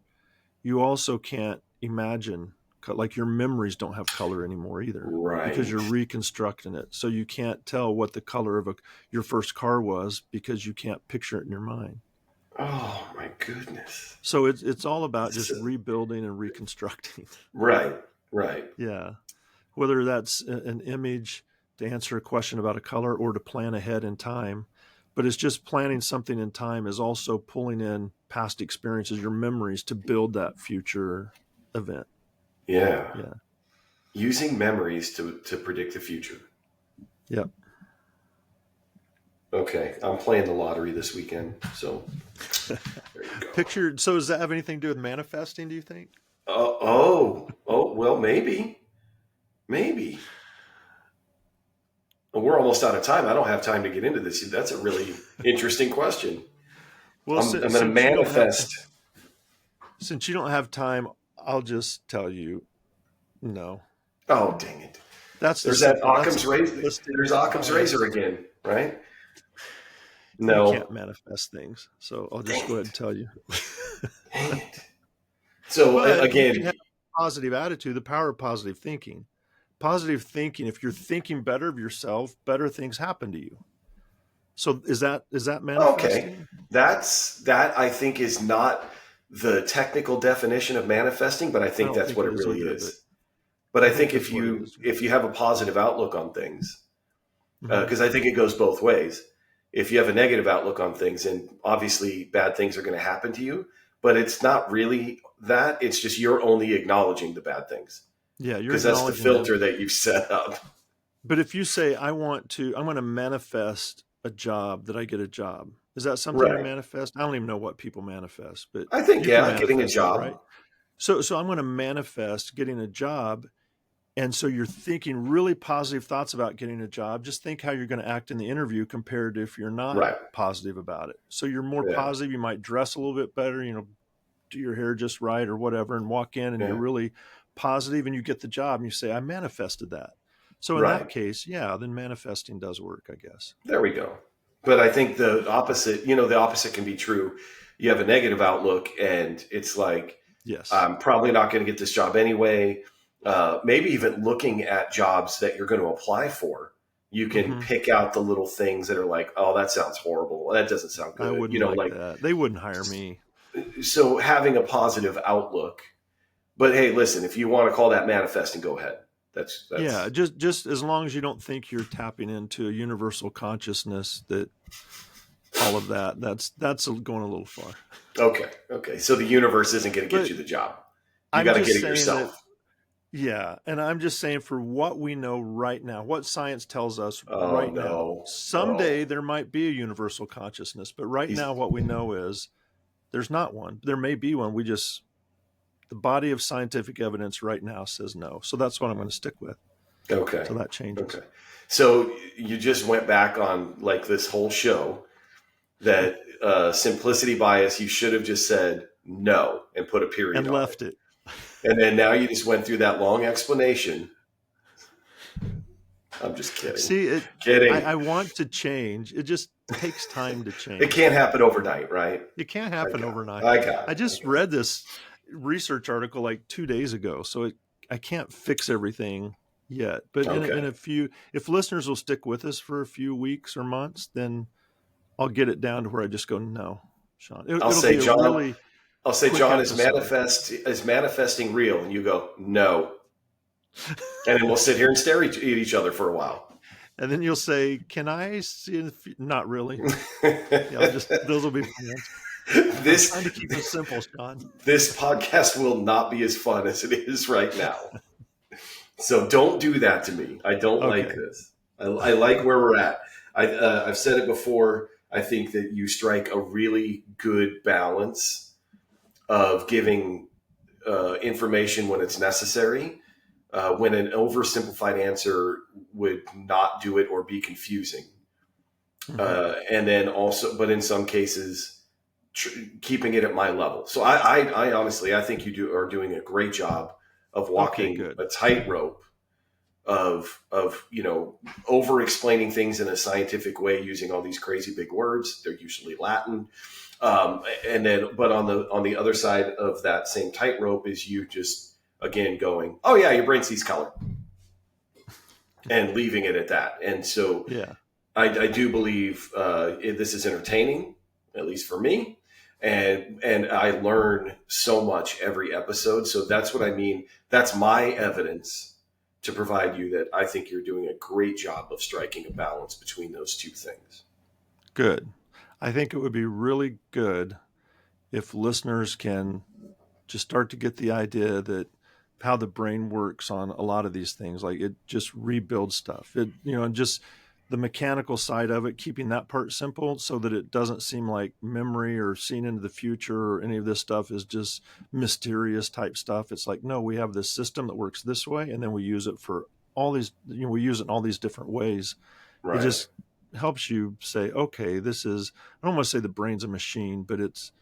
[SPEAKER 2] You also can't imagine, like your memories don't have color anymore either, because
[SPEAKER 1] Right.
[SPEAKER 2] you're reconstructing it. So you can't tell what the color of your first car was, because you can't picture it in your mind.
[SPEAKER 1] Oh my goodness.
[SPEAKER 2] So it's all about just
[SPEAKER 1] So,
[SPEAKER 2] rebuilding and reconstructing.
[SPEAKER 1] right. Right.
[SPEAKER 2] Yeah. Whether that's an image to answer a question about a color or to plan ahead in time. But it's just planning something in time is also pulling in past experiences, your memories, to build that future event.
[SPEAKER 1] Yeah.
[SPEAKER 2] Yeah.
[SPEAKER 1] Using memories to predict the future.
[SPEAKER 2] Yep.
[SPEAKER 1] Okay. I'm playing the lottery this weekend. So there you go.
[SPEAKER 2] So does that have anything to do with manifesting, do you think?
[SPEAKER 1] Well, maybe. Maybe. We're almost out of time. I don't have time to get into this. That's a really interesting question.
[SPEAKER 2] Well,
[SPEAKER 1] I'm going to manifest.
[SPEAKER 2] since you don't have time, I'll just tell you no.
[SPEAKER 1] Oh, dang it.
[SPEAKER 2] That's the
[SPEAKER 1] There's that
[SPEAKER 2] simple. That's a
[SPEAKER 1] Occam's razor.
[SPEAKER 2] simplistic
[SPEAKER 1] There's Occam's
[SPEAKER 2] way of
[SPEAKER 1] razor again, right?
[SPEAKER 2] you can't
[SPEAKER 1] No.
[SPEAKER 2] manifest things. So I'll just
[SPEAKER 1] Dang
[SPEAKER 2] go ahead
[SPEAKER 1] it.
[SPEAKER 2] and tell you.
[SPEAKER 1] Dang it. So
[SPEAKER 2] But you can
[SPEAKER 1] again,
[SPEAKER 2] have a positive attitude, the power of positive thinking. Positive thinking, if you're thinking better of yourself, better things happen to you. So is that
[SPEAKER 1] okay,
[SPEAKER 2] manifesting?
[SPEAKER 1] that I think is not the technical definition of manifesting, but I
[SPEAKER 2] I
[SPEAKER 1] think
[SPEAKER 2] don't
[SPEAKER 1] that's
[SPEAKER 2] think
[SPEAKER 1] what
[SPEAKER 2] it
[SPEAKER 1] it
[SPEAKER 2] is
[SPEAKER 1] really
[SPEAKER 2] either, but
[SPEAKER 1] is. But
[SPEAKER 2] I
[SPEAKER 1] I
[SPEAKER 2] think
[SPEAKER 1] think
[SPEAKER 2] that's what it is.
[SPEAKER 1] if you have a positive outlook on things,
[SPEAKER 2] Hmm.
[SPEAKER 1] because I think it goes both ways. If you have a negative outlook on things, and obviously bad things are going to happen to you, but it's not really that. It's just you're only acknowledging the bad things
[SPEAKER 2] Yeah, you're
[SPEAKER 1] because that's the
[SPEAKER 2] acknowledging them.
[SPEAKER 1] filter that you've set up.
[SPEAKER 2] But if you say, I'm going to manifest a job, that I get a job, is that something you
[SPEAKER 1] Right.
[SPEAKER 2] manifest? I don't even know what people manifest, but
[SPEAKER 1] I think,
[SPEAKER 2] you can
[SPEAKER 1] yeah, getting a
[SPEAKER 2] manifest that,
[SPEAKER 1] job.
[SPEAKER 2] right? So I'm going to manifest getting a job. And so you're thinking really positive thoughts about getting a job. Just think how you're going to act in the interview compared to if you're not
[SPEAKER 1] Right.
[SPEAKER 2] positive about it. So you're more
[SPEAKER 1] Yeah.
[SPEAKER 2] positive. You might dress a little bit better, do your hair just right or whatever, and walk in and you're
[SPEAKER 1] Yeah.
[SPEAKER 2] really positive and you get the job and you say, I manifested that. So in that
[SPEAKER 1] Right.
[SPEAKER 2] case, yeah, then manifesting does work, I guess.
[SPEAKER 1] There we go. But I think the opposite can be true. You have a negative outlook, and it's like,
[SPEAKER 2] Yes.
[SPEAKER 1] I'm probably not going to get this job anyway. Maybe even looking at jobs that you're going to apply for, you can
[SPEAKER 2] Hmm.
[SPEAKER 1] pick out the little things that are like, oh, that sounds horrible. That doesn't sound
[SPEAKER 2] I
[SPEAKER 1] good.
[SPEAKER 2] wouldn't like that. They wouldn't hire me.
[SPEAKER 1] So having a positive outlook. But hey, listen, if you want to call that manifesting, go ahead.
[SPEAKER 2] Yeah,
[SPEAKER 1] That's
[SPEAKER 2] just as long as you don't think you're tapping into a universal consciousness, that all of that's going a little far.
[SPEAKER 1] okay. Okay. So the universe isn't going to get
[SPEAKER 2] But
[SPEAKER 1] you the job. You
[SPEAKER 2] I'm
[SPEAKER 1] got to get
[SPEAKER 2] just
[SPEAKER 1] it
[SPEAKER 2] saying that,
[SPEAKER 1] yourself.
[SPEAKER 2] yeah, and I'm just saying, for what we know right now, what science tells us
[SPEAKER 1] Oh
[SPEAKER 2] right now,
[SPEAKER 1] no.
[SPEAKER 2] someday
[SPEAKER 1] Oh,
[SPEAKER 2] there might be a universal consciousness, but right
[SPEAKER 1] he's
[SPEAKER 2] now what we know is there's not one. There may be one. The body of scientific evidence right now says no. So that's what I'm going to stick with.
[SPEAKER 1] okay.
[SPEAKER 2] So that changes.
[SPEAKER 1] Okay. So you just went back on like this whole show that simplicity bias, you should have just said no and put a period
[SPEAKER 2] and
[SPEAKER 1] on
[SPEAKER 2] left it.
[SPEAKER 1] And then now you just went through that long explanation. I'm just kidding.
[SPEAKER 2] See,
[SPEAKER 1] Kidding.
[SPEAKER 2] I want to change. It just takes time to change.
[SPEAKER 1] It can't happen overnight, right?
[SPEAKER 2] It can't happen overnight.
[SPEAKER 1] I
[SPEAKER 2] just read this research article like 2 days ago, so I can't fix everything yet. But in a few, if listeners will stick with us for a few weeks or months, then I'll get it down to where I just go, no, Sean.
[SPEAKER 1] I'll say, John, is manifesting real? And you go, no. And then we'll sit here and stare at each other for a while.
[SPEAKER 2] And then you'll say, can I see? Not really. Those will be fun. I'm trying to keep it simple, Sean.
[SPEAKER 1] This podcast will not be as fun as it is right now. So don't do that to me. I don't like this. I like where we're at. I've said it before. I think that you strike a really good balance of giving information when it's necessary, when an oversimplified answer would not do it or be confusing. And then also, but in some cases, keeping it at my level. So I honestly, I think you are doing a great job of walking a tightrope of over explaining things in a scientific way using all these crazy big words. They're usually Latin. And then, but on the other side of that same tightrope is you just, again, going, oh yeah, your brain sees color, and leaving it at that. And so I do believe this is entertaining, at least for me. And I learn so much every episode. So that's what I mean. That's my evidence to provide you that I think you're doing a great job of striking a balance between those two things.
[SPEAKER 2] Good. I think it would be really good if listeners can just start to get the idea that how the brain works on a lot of these things, like it just rebuilds stuff. It, just the mechanical side of it, keeping that part simple so that it doesn't seem like memory or seeing into the future or any of this stuff is just mysterious type stuff. It's like, no, we have this system that works this way, and then we use it for all these, we use it in all these different ways. Right. It just helps you say, okay, this is, I don't want to say the brain's a machine, but it's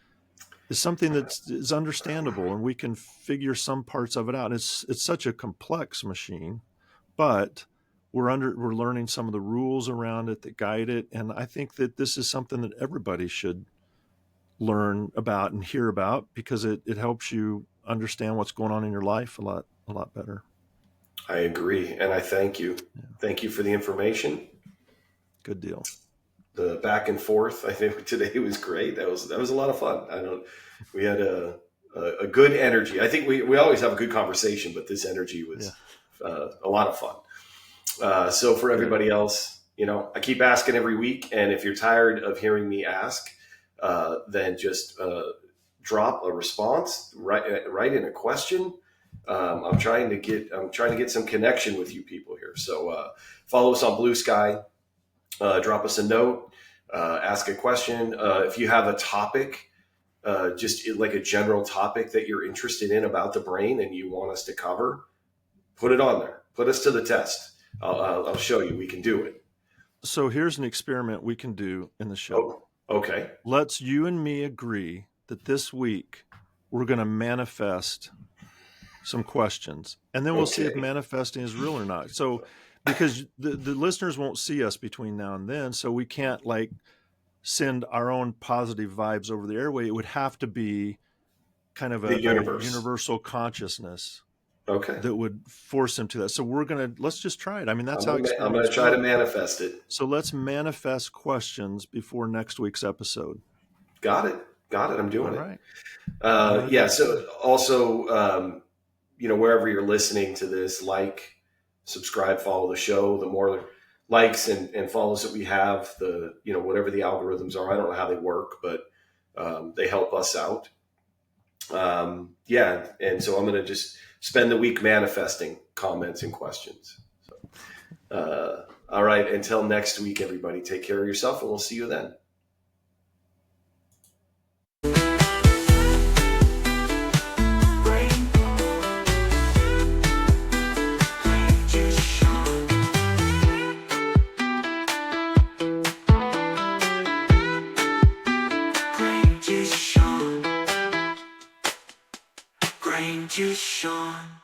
[SPEAKER 2] something that's understandable, and we can figure some parts of it out. It's such a complex machine, but we're learning some of the rules around it that guide it. And I think that this is something that everybody should learn about and hear about, because it helps you understand what's going on in your life a lot better.
[SPEAKER 1] I agree. And I thank you. Yeah. Thank you for the information.
[SPEAKER 2] Good deal.
[SPEAKER 1] The back and forth, I think today was great. That was a lot of fun. We had a good energy. I think we always have a good conversation, but this energy was a lot of fun. So for everybody else, I keep asking every week, and if you're tired of hearing me ask, then just drop a response, write in a question. I'm trying to get some connection with you people here. So follow us on Blue Sky, drop us a note, ask a question. If you have a topic, just like a general topic that you're interested in about the brain and you want us to cover, put it on there. Put us to the test. I'll show you we can do it.
[SPEAKER 2] So here's an experiment we can do in the show.
[SPEAKER 1] Oh, okay.
[SPEAKER 2] Let's you and me agree that this week we're going to manifest some questions, and then we'll see if manifesting is real or not. So because the listeners won't see us between now and then, so we can't send our own positive vibes over the airway. It would have to be kind of a universal consciousness.
[SPEAKER 1] Okay.
[SPEAKER 2] That would force them to that. So let's just try it. I mean, that's
[SPEAKER 1] I'm going to try to manifest it.
[SPEAKER 2] So let's manifest questions before next week's episode.
[SPEAKER 1] Got it. I'm doing
[SPEAKER 2] it.
[SPEAKER 1] All right. So also, wherever you're listening to this, subscribe, follow the show. The more likes and follows that we have, whatever the algorithms are, I don't know how they work, but they help us out. And so I'm going to just spend the week manifesting comments and questions. So, all right. Until next week, everybody, take care of yourself, and we'll see you then.
[SPEAKER 3] brain too shone.